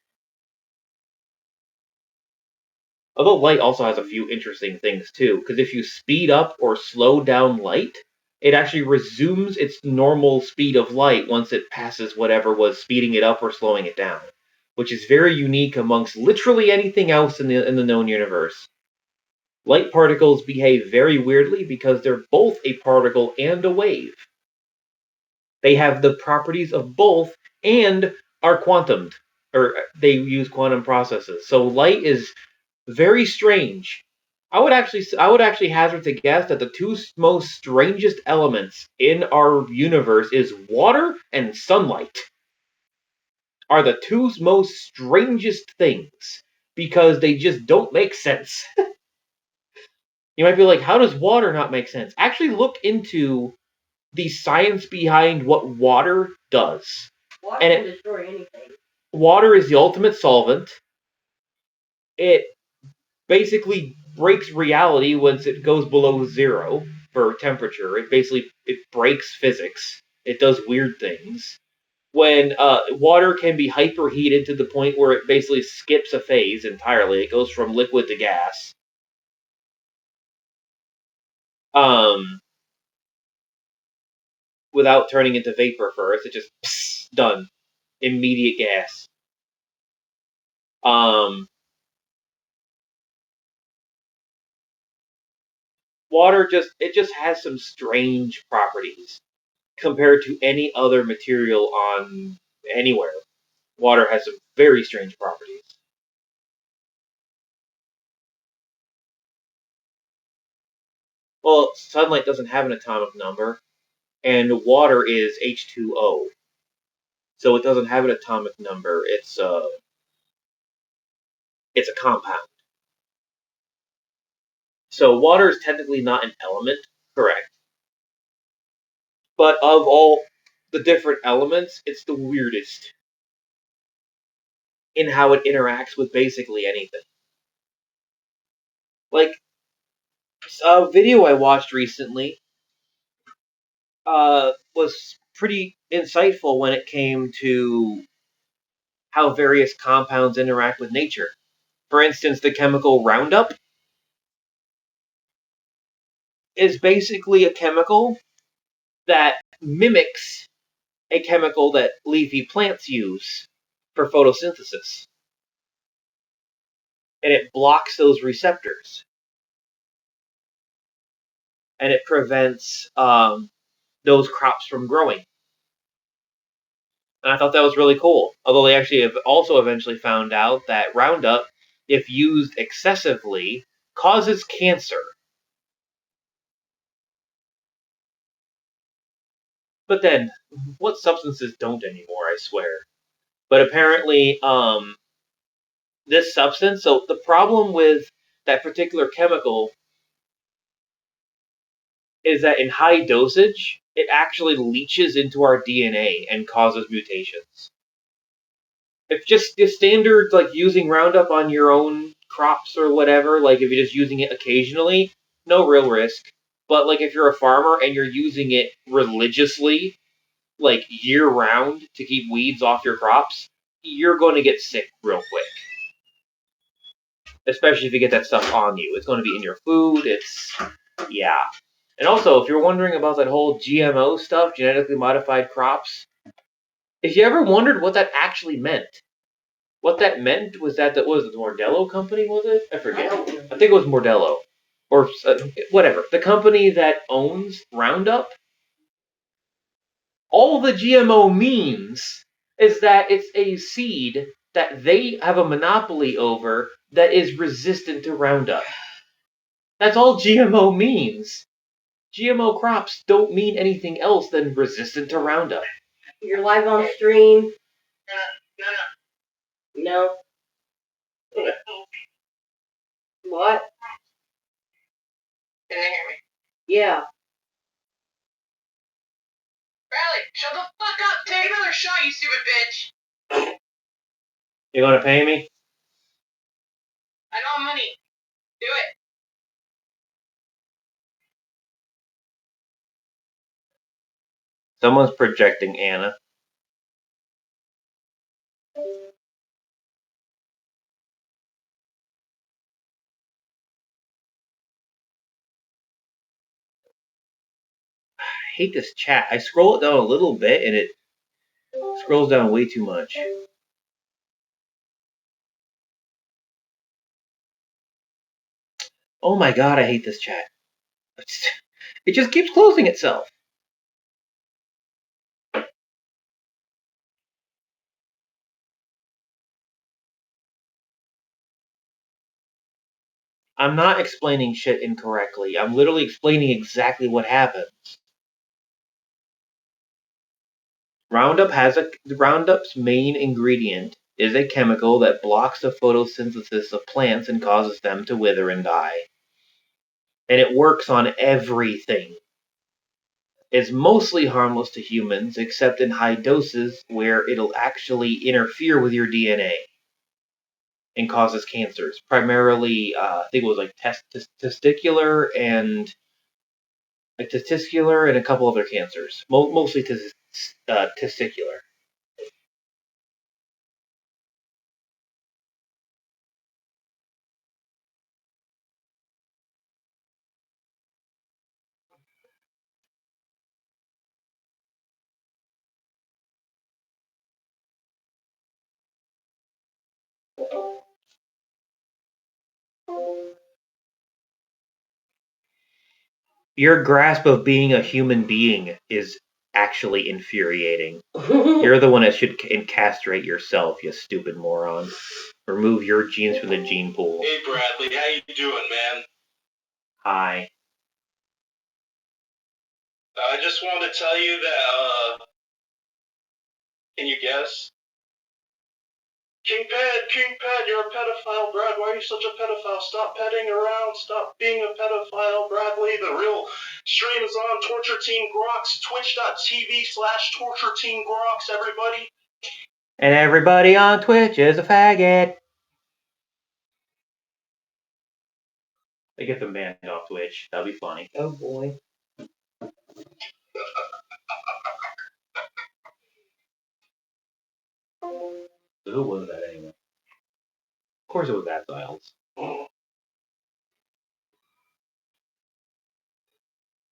Although light also has a few interesting things too, because if you speed up or slow down light, it actually resumes its normal speed of light once it passes whatever was speeding it up or slowing it down, which is very unique amongst literally anything else in the known universe. Light particles behave very weirdly because they're both a particle and a wave. They have the properties of both and are quantumed, or they use quantum processes. So light is very strange. I would actually hazard to guess that the two most strangest elements in our universe is water and sunlight. Are the two most strangest things because they just don't make sense. You might be like, how does water not make sense? Actually, look into the science behind what water does. Water And can destroy anything. Water is the ultimate solvent. It basically breaks reality once it goes below zero for temperature. It breaks physics. It does weird things. When water can be hyperheated to the point where it basically skips a phase entirely, it goes from liquid to gas. Without turning into vapor first, it just done, immediate gas. Water just has some strange properties compared to any other material on anywhere. Water has some very strange properties. Well, sunlight doesn't have an atomic number, and water is H2O, so it doesn't have an atomic number. It's a compound. So water is technically not an element, correct? But of all the different elements, it's the weirdest in how it interacts with basically anything. Like a video I watched recently was pretty insightful when it came to how various compounds interact with nature. For instance, the chemical Roundup is basically a chemical that mimics a chemical that leafy plants use for photosynthesis. And it blocks those receptors. And it prevents those crops from growing. And I thought that was really cool. Although they actually have also eventually found out that Roundup, if used excessively, causes cancer. But then, what substances don't anymore, I swear. But apparently, this substance, so the problem with that particular chemical is that in high dosage, it actually leaches into our DNA and causes mutations. If just the standard, like using Roundup on your own crops or whatever, like if you're just using it occasionally, no real risk. But like if you're a farmer and you're using it religiously, like year round to keep weeds off your crops, you're going to get sick real quick. Especially if you get that stuff on you. It's going to be in your food. Yeah. And also, if you're wondering about that whole GMO stuff, genetically modified crops, if you ever wondered what that actually meant, what that meant was that was the Mordello company, was it? I forget. I think it was Mordello. Or whatever. The company that owns Roundup. All the GMO means is that it's a seed that they have a monopoly over that is resistant to Roundup. That's all GMO means. GMO crops don't mean anything else than resistant to Roundup. You're live on stream. No. What? Can you hear me? Yeah. Riley, shut the fuck up! Take another shot, you stupid bitch! You gonna pay me? I don't have money. Do it. Someone's projecting Anna. I hate this chat. I scroll it down a little bit and it scrolls down way too much. Oh my god, I hate this chat. It just keeps closing itself. I'm not explaining shit incorrectly. I'm literally explaining exactly what happens. Roundup's main ingredient is a chemical that blocks the photosynthesis of plants and causes them to wither and die. And it works on everything. It's mostly harmless to humans, except in high doses where it'll actually interfere with your DNA and causes cancers. Primarily, I think it was like testicular and a couple other cancers. Mostly testicular. Your grasp of being a human being is actually infuriating. You're the one that should castrate yourself, you stupid moron. Remove your genes from the gene pool. Hey Bradley, how you doing, man? Hi. I just wanted to tell you that, can you guess? King Ped, you're a pedophile, Brad. Why are you such a pedophile? Stop petting around. Stop being a pedophile, Bradley. The real stream is on Torture Team Grox, twitch.tv/Torture Team Grox, everybody. And everybody on Twitch is a faggot. They get them banned off Twitch. That'll be funny. Oh boy. Who was that anyway? Of course it was that Styles.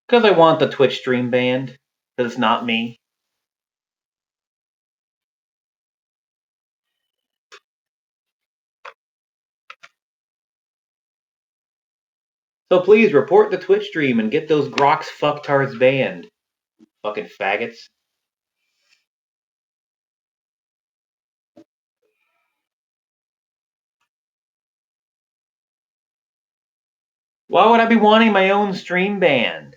Because I want the Twitch stream banned. Because it's not me. So please report the Twitch stream and get those Grox fucktards banned. Fucking faggots. Why would I be wanting my own stream banned?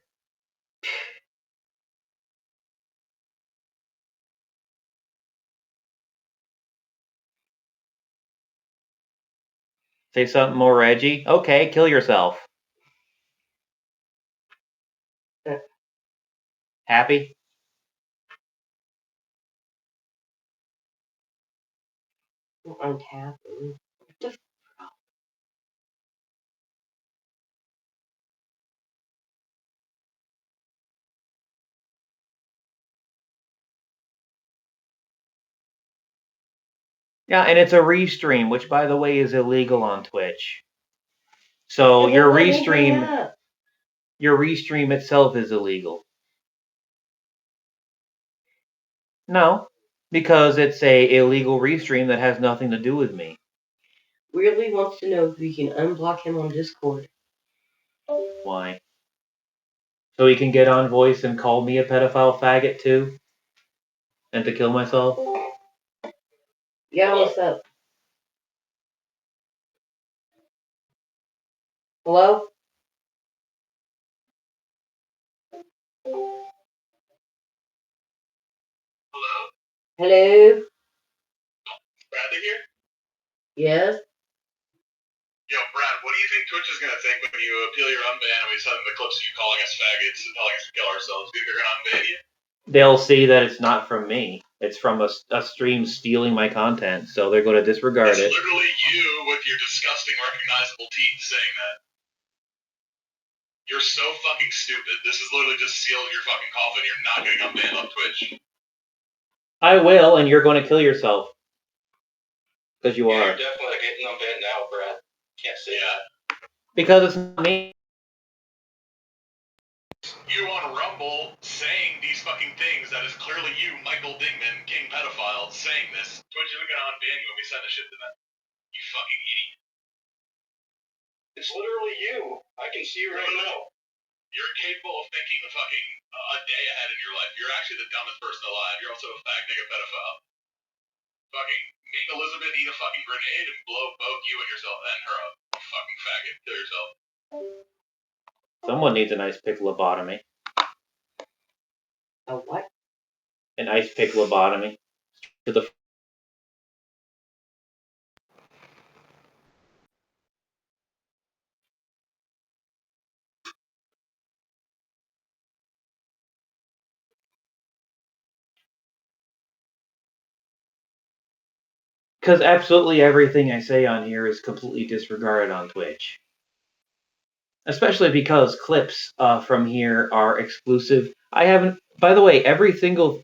Say something more edgy? Okay, kill yourself. Happy? I'm happy. Yeah, and it's a restream, which by the way is illegal on Twitch. So your restream itself is illegal. No, because it's a illegal restream that has nothing to do with me. Weirdly wants to know if we can unblock him on Discord. Why? So he can get on voice and call me a pedophile faggot too? And to kill myself? Yeah, what's up? Hello? Hello? Hello? Bradley here? Yes? Yo, Brad, what do you think Twitch is going to think when you appeal your unban and we send them the clips of you calling us faggots and telling us to kill ourselves? Do you think they're going to unban you? They'll see that it's not from me. It's from a stream stealing my content, so they're going to disregard it. It's literally you with your disgusting, recognizable teeth saying that. You're so fucking stupid. This is literally just sealed your fucking coffin. You're not getting unbanned on Twitch. I will, and you're going to kill yourself. Because you are. You're definitely getting unbanned now, Brad. Can't say that. Because it's not me. You on Rumble saying these fucking things, that is clearly you, Michael Dingman, King Pedophile, saying this. Twitch isn't gonna unban you when we send the shit to them. You fucking idiot. It's literally you. I can see you right now. You're capable of thinking a fucking a day ahead in your life. You're actually the dumbest person alive. You're also a fag nigga pedophile. Fucking make Elizabeth eat a fucking grenade and blow both you and yourself and her up. fucking faggot. Kill yourself. Someone needs an ice pick lobotomy. A what? An ice pick lobotomy. To the because absolutely everything I say on here is completely disregarded on Twitch. Especially because clips from here are exclusive. I haven't. By the way, every single,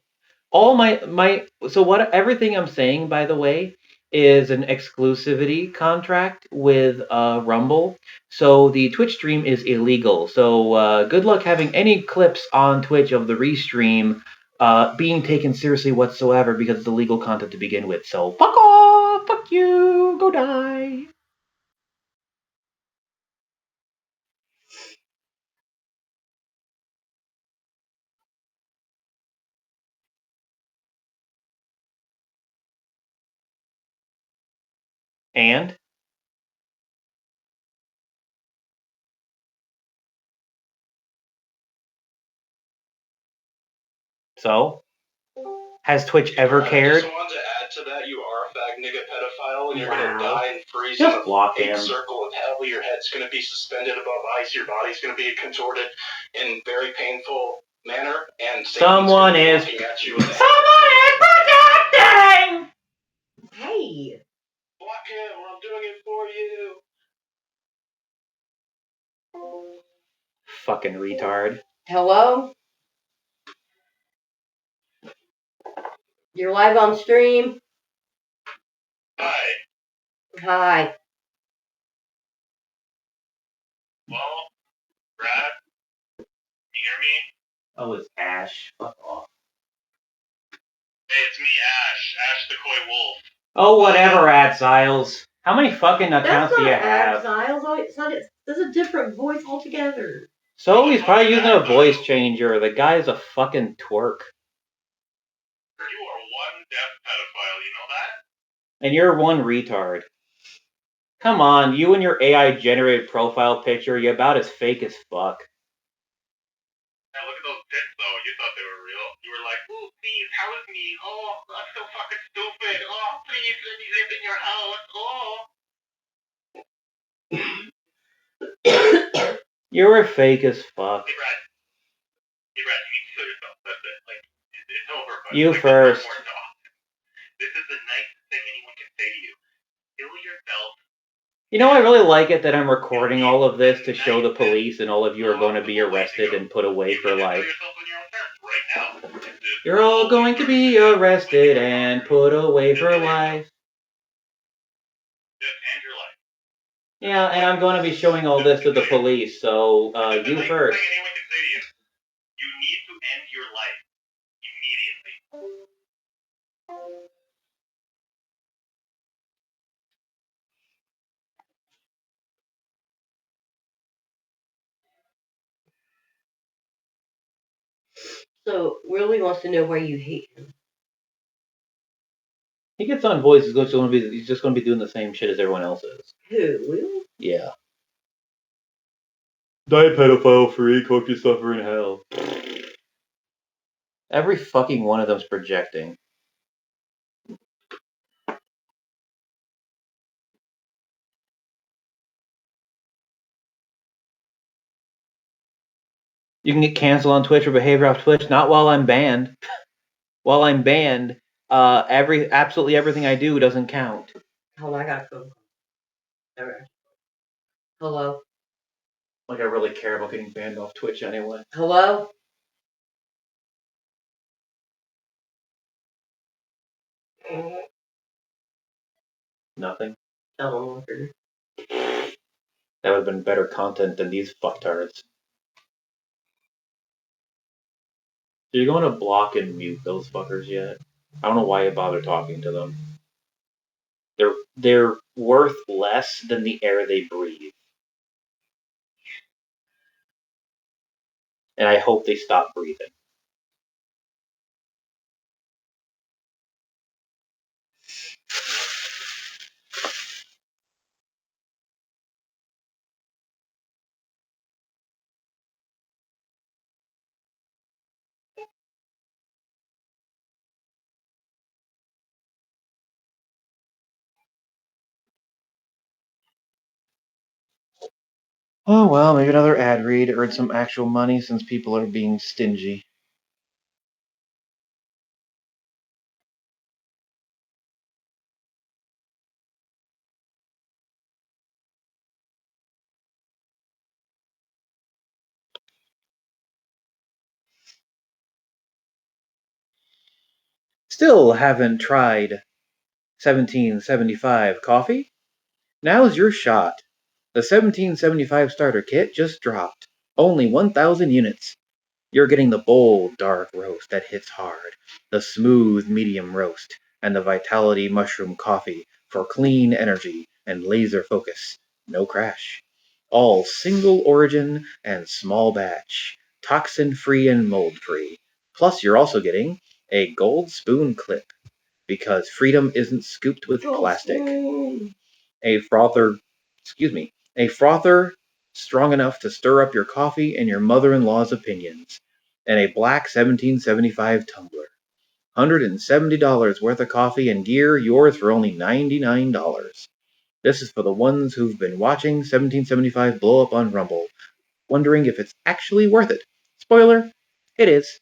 all my. So what? Everything I'm saying, by the way, is an exclusivity contract with Rumble. So the Twitch stream is illegal. So good luck having any clips on Twitch of the restream being taken seriously whatsoever because it's illegal content to begin with. So fuck off, fuck you, go die. And so, has Twitch ever cared? I just wanted to add to that, you are a fag nigga pedophile, and you're gonna Wow. die and freeze Just in a block big him. circle of hell. Your head's gonna be suspended above ice. Your body's gonna be contorted in very painful manner, and Someone is. looking at you. Someone is protecting. Hey. Block him, or I'm doing it for you. Fucking retard. Hello? You're live on stream? Hi. Hi. Well, Brad, you hear me? Oh, it's Ash. Fuck off. Hey, it's me, Ash. Ash the Coy Wolf. Oh, whatever, Ad Siles. How many fucking That's accounts do not you Ad have? Styles. That's a different voice altogether. So he's probably using a voice changer. The guy's a fucking twerk. You are one deaf pedophile, you know that? And you're one retard. Come on, you and your AI generated profile picture, you're about as fake as fuck. Hey, look at those tits, though. You thought they were real. You were like, ooh, please, house me. Oh, that's so fucking stupid. Oh, please, let me live in your house. Oh. You're fake as fuck. Hey, Brad. Hey, Brad, you need to kill yourself. That's it. Like, it's over. But You like, first. This is the nicest thing anyone can say to you. Kill yourself. You know, I really like it that I'm recording all of this to show the police and all of you are going to be arrested and put away for life. You're all going to be arrested and put away for life. Just end your life. Yeah, and I'm going to be showing all this to the police, so you The first. nicest thing anyone can say to you. You need to end your life immediately. So, Willie wants to know why you hate him. He gets on voice, he's just going to be doing the same shit as everyone else is. Who, Willie? Yeah. Die pedophile freak, hope you suffer in hell. Every fucking one of them's projecting. You can get canceled on Twitch for behavior off Twitch, not while I'm banned. While I'm banned, absolutely everything I do doesn't count. Hold on, I got a phone call. Alright. Hello? Like I really care about getting banned off Twitch anyway. Hello? Nothing. Oh, That would have been better content than these fucktards. So you're going to block and mute those fuckers yet? I don't know why you bother talking to them. They're worth less than the air they breathe. And I hope they stop breathing. Oh well, maybe another ad read to earn some actual money since people are being stingy. Still haven't tried 1775 coffee? Now's your shot. The 1775 starter kit just dropped. Only 1,000 units. You're getting the bold dark roast that hits hard, the smooth medium roast, and the vitality mushroom coffee for clean energy and laser focus. No crash. All single origin and small batch, toxin free and mold free. Plus, you're also getting a gold spoon clip because freedom isn't scooped with plastic. A frother, a frother strong enough to stir up your coffee and your mother-in-law's opinions, and a black 1775 tumbler. $170 worth of coffee and gear, yours for only $99. This is for the ones who've been watching 1775 blow up on Rumble, wondering if it's actually worth it. Spoiler, it is.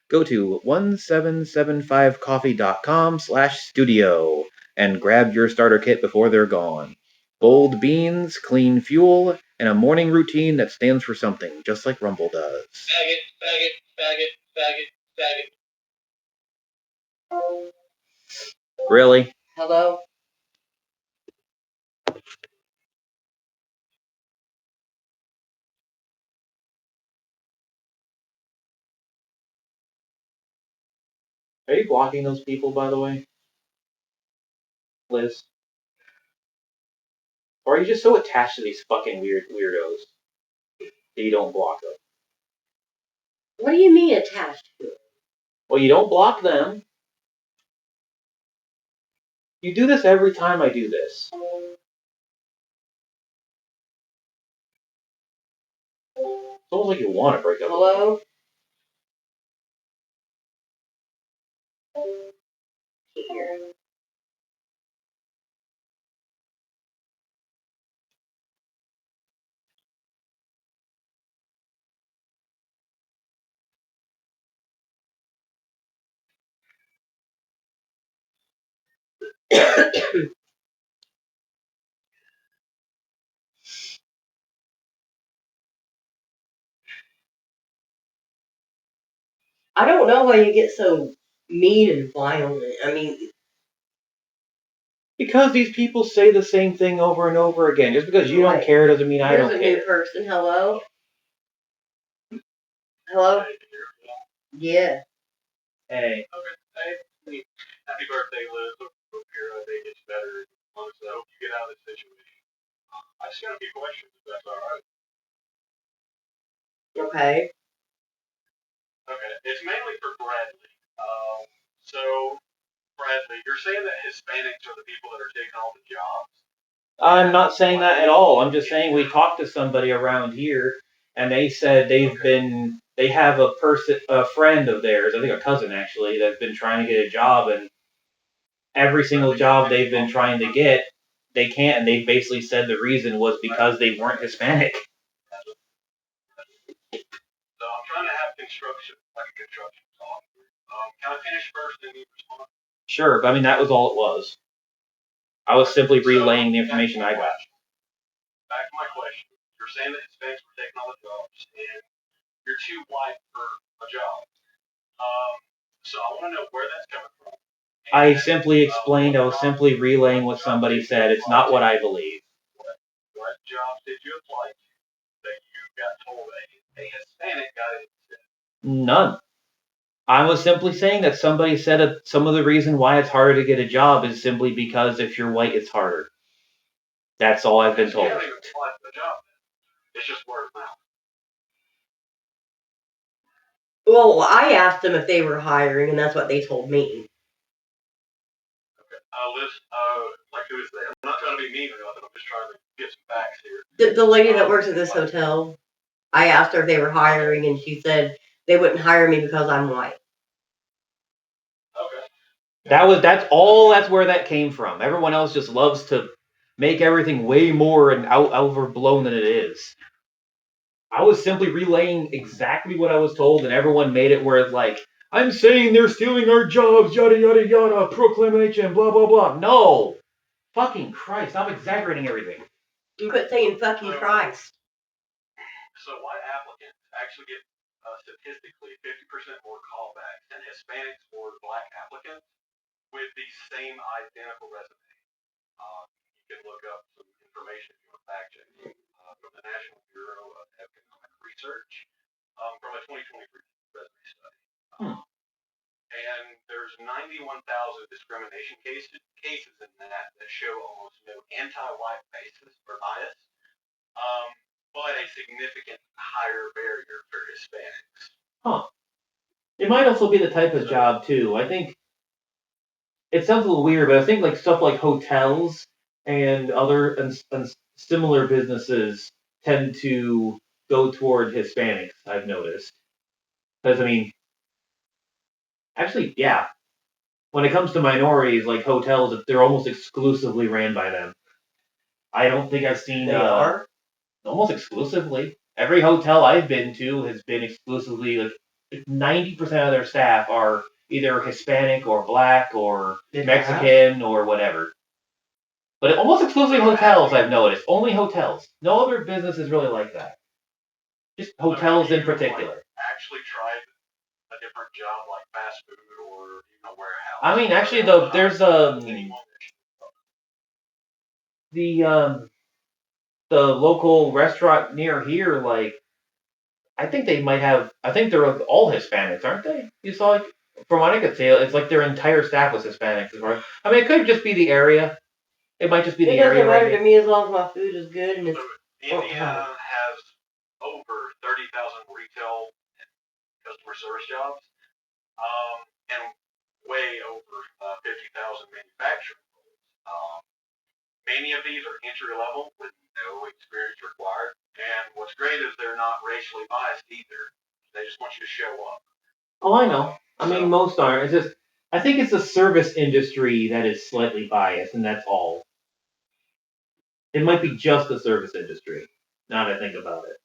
Go to 1775coffee.com/studio and grab your starter kit before they're gone. Bold beans, clean fuel, and a morning routine that stands for something, just like Rumble does. Faggot, faggot, faggot, faggot, faggot. Really? Hello? Are you blocking those people, by the way? Liz? Or are you just so attached to these fucking weirdos that you don't block them? What do you mean attached to it? Well, you don't block them. You do this every time I do this. It's almost like you want to break up. Hello? Here. I don't know why you get so mean and violent. I mean, Because these people say the same thing over and over again. Just because you don't care doesn't mean I there's don't a care. new person. Hello? Hello? Yeah. Hey. Okay. Hey, happy birthday, Liz. Hope your day gets better. Honestly, I hope you get out of this situation. I just got a few questions, if that's alright. Okay. Okay. It's mainly for Bradley. So, Bradley, you're saying that Hispanics are the people that are taking all the jobs? I'm not saying that at all. I'm just saying we talked to somebody around here, and they said they have a friend of theirs, I think a cousin actually, that's been trying to get a job, and every single job they've been trying to get, they can't, and they basically said the reason was because they weren't Hispanic. So I'm trying to have like a construction talk. Can I finish first and you respond? Sure, but I mean that was all it was. I was simply relaying the information I got. Back to my question. You're saying that Hispanics were taking all the jobs, and you're too white for a job. So I want to know where that's coming from. I simply explained, I was simply relaying what somebody said. It's not what I believe. What jobs did you apply to that you got told a Hispanic got it? None. I was simply saying that somebody said some of the reason why it's harder to get a job is simply because if you're white, it's harder. That's all I've been told. You haven't even applied for the job. It's just word of mouth. Well, I asked them if they were hiring, and that's what they told me. Liz, like who is they? I'm not trying to be mean or nothing. I'm just trying to get some facts here. The lady that works at this hotel, I asked her if they were hiring, and she said they wouldn't hire me because I'm white. Okay. That's where that came from. Everyone else just loves to make everything way more and overblown than it is. I was simply relaying exactly what I was told, and everyone made it where it's like, I'm saying they're stealing our jobs, yada yada yada, proclamation, blah blah blah. No, fucking Christ! Stop exaggerating everything. You quit saying fucking Christ. So white applicants actually get statistically 50% more callbacks than Hispanics or black applicants with the same identical resume. You can look up some information if you want fact check from the National Bureau of Economic Research from a 2023 resume study. And there's 91,000 discrimination cases in that show almost no anti-white basis or bias, but a significant higher barrier for Hispanics. Huh. It might also be the type of job too. I think it sounds a little weird, but I think like stuff like hotels and other and similar businesses tend to go toward Hispanics. I've noticed because I mean, actually, yeah. When it comes to minorities, like hotels, they're almost exclusively ran by them. I don't think I've seen. They are? Almost exclusively. Every hotel I've been to has been exclusively like 90% of their staff are either Hispanic or black or Mexican or whatever. But almost exclusively hotels, I've noticed. Only hotels. No other business is really like that. Just hotels in particular. Actually tried a different job like fast food or even a warehouse. I mean, actually, there's the local restaurant near here. Like, I think they might have. I think they're all Hispanics, aren't they? You saw like from what I could tell, it's like their entire staff was Hispanics. I mean, it could just be the area. It might just be the area. It doesn't matter to me as long as my food is good and it's. Indiana has over 30,000 retail and customer service jobs, and way over 50,000 manufacturing roles. Many of these are entry level with no experience required, and what's great is they're not racially biased either. They just want you to show up. Oh, I know. I mean, most aren't. It's just I think it's the service industry that is slightly biased, and that's all. It might be just the service industry. Now that I think about it.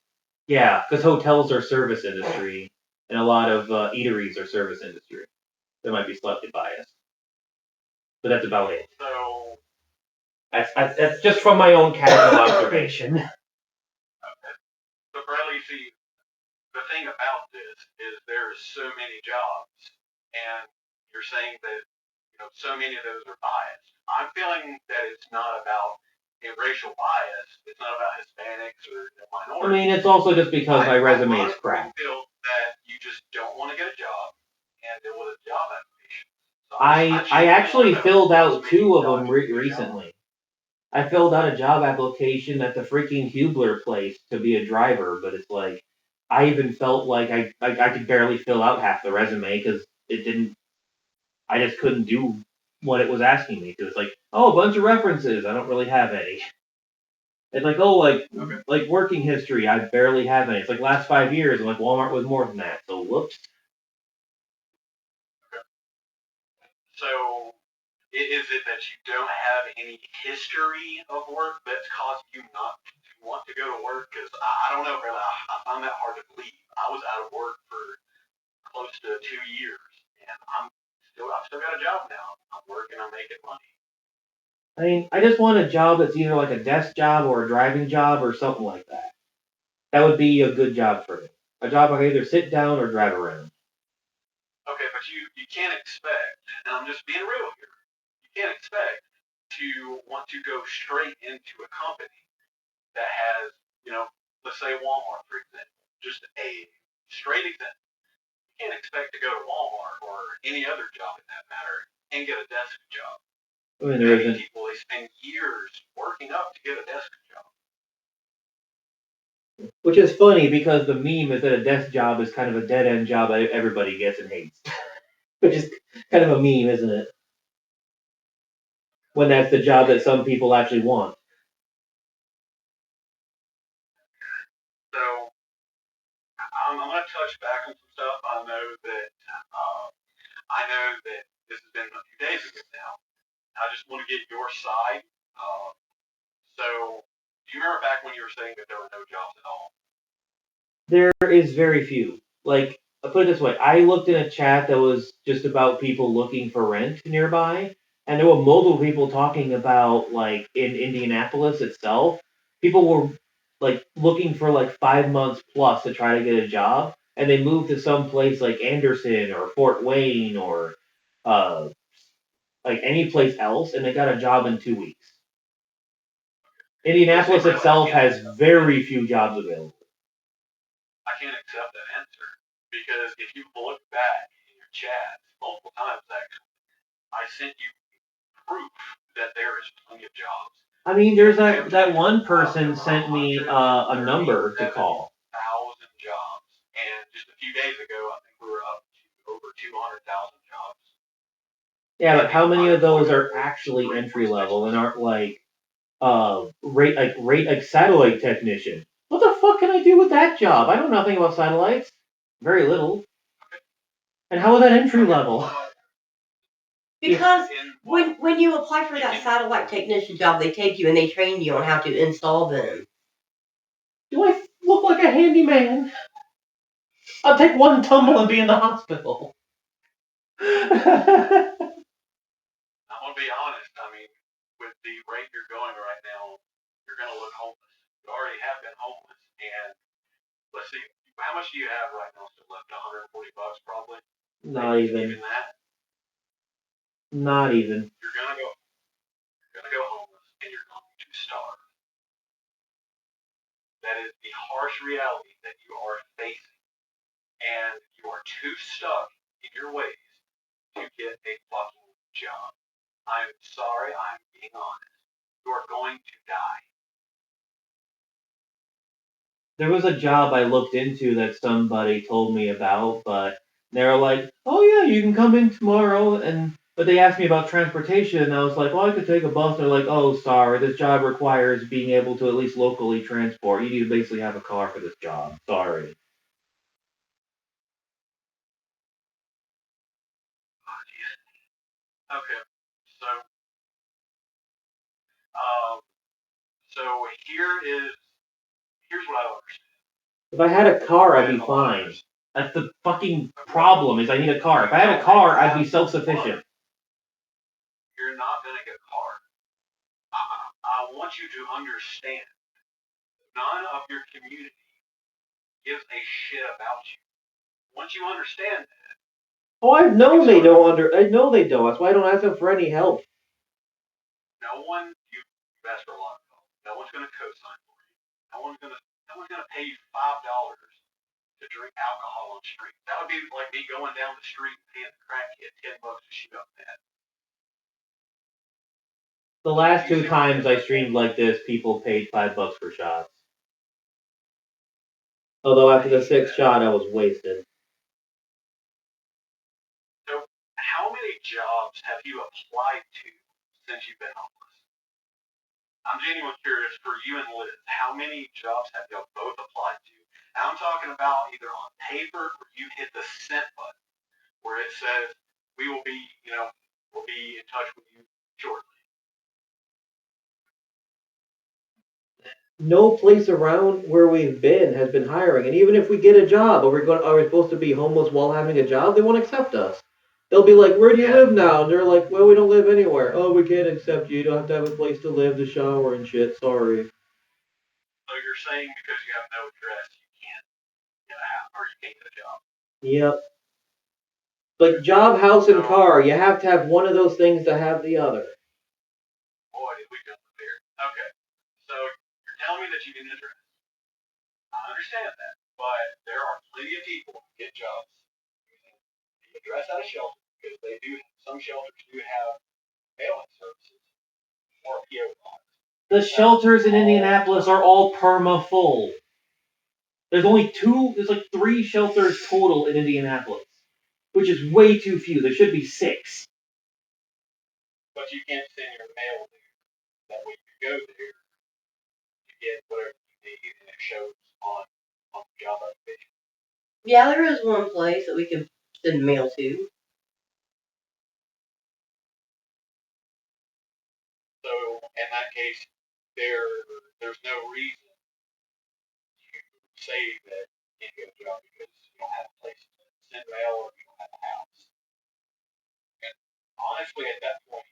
Yeah, because hotels are service industry, and a lot of eateries are service industry. They might be slightly biased, but that's about it. So that's just from my own casual observation. Okay. So Bradley, see, the thing about this is there's so many jobs, and you're saying that so many of those are biased. I'm feeling that it's not about a racial bias. It's not about Hispanics or minorities. I mean, it's also just because my resume is crap. I feel that you just don't want to get a job and deal with a job application. So I actually filled out 2 of them recently. I filled out a job application at the freaking Hubler place to be a driver, but it's like I even felt like I could barely fill out half the resume because it didn't. I just couldn't do what it was asking me because it's like, oh, a bunch of references. I don't really have any. It's like, oh, like working history. I barely have any. It's like last 5 years. I'm like Walmart was more than that. So whoops. So is it that you don't have any history of work that's caused you not to want to go to work? Because I don't know, really. I find that hard to believe. I was out of work for close to 2 years, and I've still got a job now. I'm working, I'm making money. I mean, I just want a job that's either like a desk job or a driving job or something like that. That would be a good job for me. A job I can either sit down or drive around. Okay, but you can't expect, and I'm just being real here, you can't expect to want to go straight into a company that has, let's say Walmart, for example, just a straight example. You can't expect to go to Walmart or any other job in that matter and get a desk job. I mean, there Many isn't. people, they spend years working up to get a desk job. Which is funny because the meme is that a desk job is kind of a dead end job that everybody gets and hates. Which is kind of a meme, isn't it? When that's the job that some people actually want. So I'm going to touch back on some stuff. I know that this has been a few days ago now. I just want to get your side. So do you remember back when you were saying that there were no jobs at all? There is very few. Like, I'll put it this way: I looked in a chat that was just about people looking for rent nearby, and there were multiple people talking about like in Indianapolis itself, people were like looking for like 5 months plus to try to get a job, and they moved to some place like Anderson or Fort Wayne or uh like any place else, and they got a job in 2 weeks. Indianapolis itself has very few jobs available. I can't accept that answer because if you look back in your chats multiple times, actually, I sent you proof that there is plenty of jobs. I mean, there's that one person sent me a number to call. 1,000 jobs, and just a few days ago, I think we were up to over 200,000 jobs. Yeah, but how many of those are actually entry level and aren't like rate like satellite technician? What the fuck can I do with that job? I know nothing about satellites. Very little. And how is that entry level? Because when you apply for that satellite technician job, they take you and they train you on how to install them. Do I look like a handyman? I'll take one tumble and be in the hospital. I'm gonna be honest. I mean, with the rate you're going right now, you're gonna look homeless. You already have been homeless, and let's see, how much do you have right now? Still left $140 probably. Not even. That. Not even. You're gonna go homeless, and you're going to starve. That is the harsh reality that you are facing, and you are too stuck in your ways to get a fucking job. I'm sorry, I'm being honest. You are going to die. There was a job I looked into that somebody told me about, but they were like, "Oh yeah, you can come in tomorrow." But they asked me about transportation, and I was like, "Well, I could take a bus." They're like, "Oh, sorry, this job requires being able to at least locally transport. You need to basically have a car for this job. Sorry." Okay, so um, so here's what I don't understand. If I had a car, I'd be fine. That's the fucking problem. Is I need a car. If I had a car, I'd be self-sufficient. You're not gonna get a car. I want you to understand. None of your community gives a shit about you. Once you understand that, Oh, I've known they don't I know they don't. That's why I don't ask them for any help. no one you've asked for a lot of help. No one's gonna co-sign for you. No one's gonna pay you $5 to drink alcohol on the street. That would be like me going down the street and paying the crackhead $10 to shoot up that. The last 2 times I streamed like this, people paid $5 for shots. Although after the 6th shot, I was wasted. So, how many jobs have you applied to since you've been homeless? I'm genuinely curious for you and Liz. How many jobs have you both applied to? I'm talking about either on paper or you hit the sent button where it says we will be, we'll be in touch with you shortly. No place around where we've been has been hiring, and even if we get a job, are we supposed to be homeless while having a job? They won't accept us. They'll be like, "Where do you live now?" And they're like, "Well, we don't live anywhere." "Oh, we can't accept you. You don't have to have a place to live, to shower and shit. Sorry." So you're saying because you have no address, you can't get a house or you can't get a job. Yep. Like job, house, and car, you have to have one of those things to have the other. Boy, did we come prepared. Okay, so you're telling me that you need an address. I understand that, but there are plenty of people who get jobs using the address at a shelter because they do. Some shelters do have mailing services or PO box. The shelters in Indianapolis are all perma full. There's like 3 shelters total in Indianapolis, which is way too few. There should be 6. But you can't send your mail there. That way you go there to get whatever you need and it shows on the job application. Yeah, there is one place that we can send mail to. So in that case, there's no reason to say that can't get a job because you don't have a place to send mail or you don't have a house. And honestly, at that point,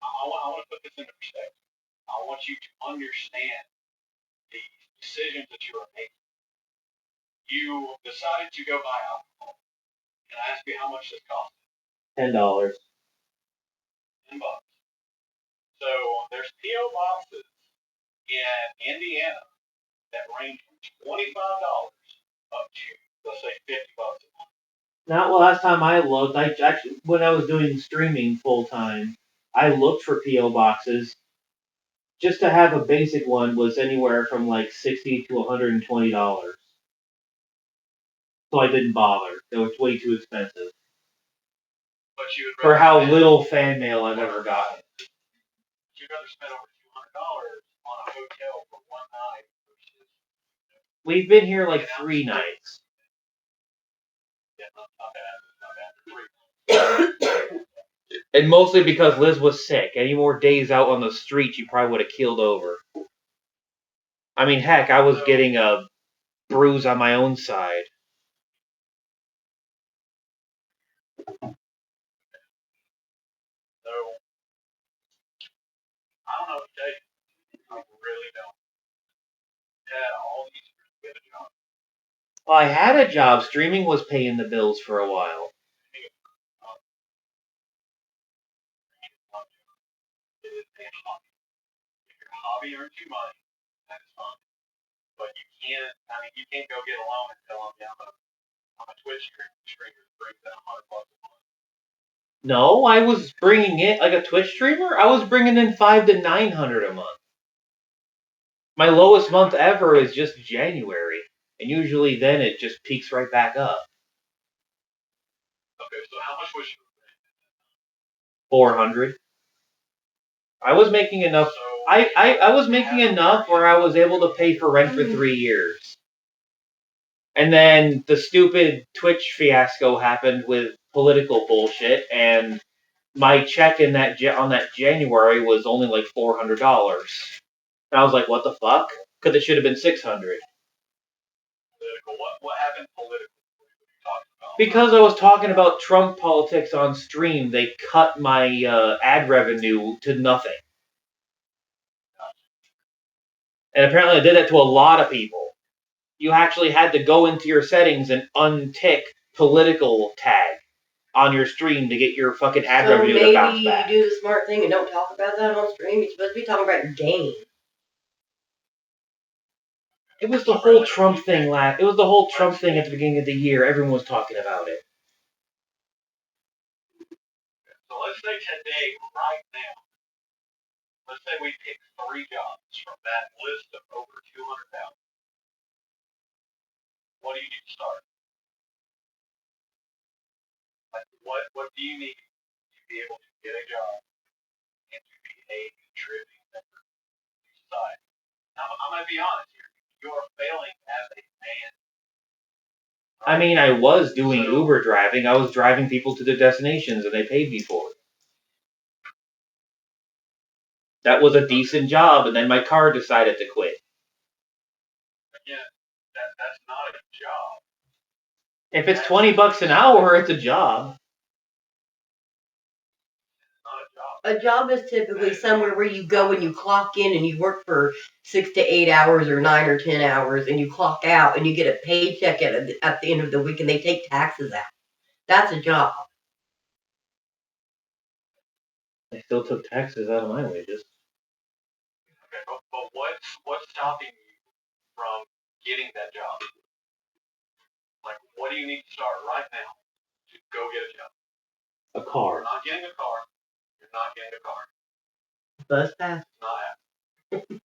I want to put this into perspective. I want you to understand the decisions that you are making. You decided to go buy alcohol. Can I ask you how much this cost? $10. $10. So there's PO boxes in Indiana that range from $25 up to, let's say, $50 a month. Not the last time I looked. I actually, when I was doing streaming full time, I looked for PO boxes. Just to have a basic one was anywhere from like $60 to $120. So I didn't bother. It was way too expensive But you would for rather how spend, little fan mail I've ever gotten. you'd rather spend over $200 on a hotel for one night versus. We've been here like 3 nights. Yeah, not bad. And mostly because Liz was sick. Any more days out on the street, she probably would have keeled over. I mean, heck, I was getting a bruise on my own side. So, I don't know what to tell you. I really don't. Yeah, all these years to get a job. Well, I had a job. Streaming was paying the bills for a while. It is a hobby. If your hobby earns you money, that's fine. But you can't go get a loan and tell them, yeah, I'm a Twitch streamer that brings in $100 a month. No, I was bringing in, like a Twitch streamer, I was bringing in $500 to $900 a month. My lowest month ever is just January. And usually then it just peaks right back up. Okay, so how much was you? 400. I was making enough. So I was making enough where I was able to pay for rent for 3 years. And then the stupid Twitch fiasco happened with political bullshit, and my check in on that January was only like $400. And I was like, what the fuck? Because it should have been 600. Political. What happened politically? What are you talking about? Because I was talking about Trump politics on stream, they cut my ad revenue to nothing. And apparently I did that to a lot of people. You actually had to go into your settings and untick political tag on your stream to get your fucking ad revenue to bounce back. Maybe you do the smart thing and don't talk about that on stream. You're supposed to be talking about your game. It was the whole Trump thing It was the whole Trump thing at the beginning of the year. Everyone was talking about it. So let's say today, right now, let's say we pick 3 jobs from that list of over 200,000. What do you need to start? Like, what do you need to be able to get a job and to be a contributing member to society? Now, I'm going to be honest here. You are failing as a man. I mean, I was doing Uber driving. I was driving people to their destinations, and they paid me for it. That was a decent job, and then my car decided to quit. Again, that's not a job. If it's $20 an hour, it's a job. A job is typically somewhere where you go and you clock in and you work for 6 to 8 hours or 9 or 10 hours and you clock out and you get a paycheck at the end of the week and they take taxes out. That's a job. They still took taxes out of my wages. Okay, but what's stopping you from getting that job? Like, what do you need to start right now to go get a job? A car. You're not getting a car. You're not getting a car. Bus pass. It's not happening.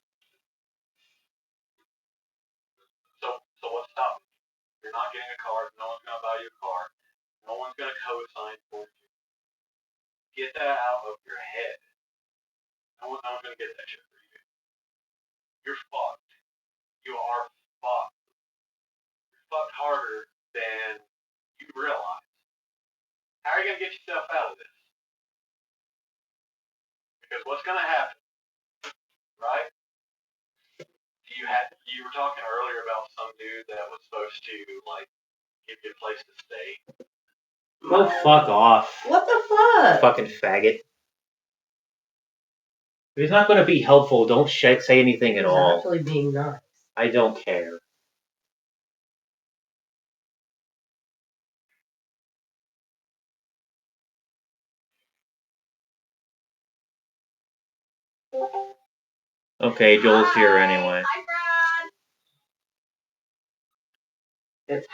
So what's stopping you? You're not getting a car. No one's going to buy you a car. No one's going to co-sign for you. Get that out of your head. No one's going to get that shit for you. You're fucked. You are fucked. You're fucked harder than you realize. How are you going to get yourself out of this? Because what's going to happen, right? You were talking earlier about some dude that was supposed to like give you a place to stay. Go fuck off. What the fuck? Fucking faggot. If he's not going to be helpful, don't say anything at He's all. actually being nice. I don't care. Okay, Joel's here anyway. It's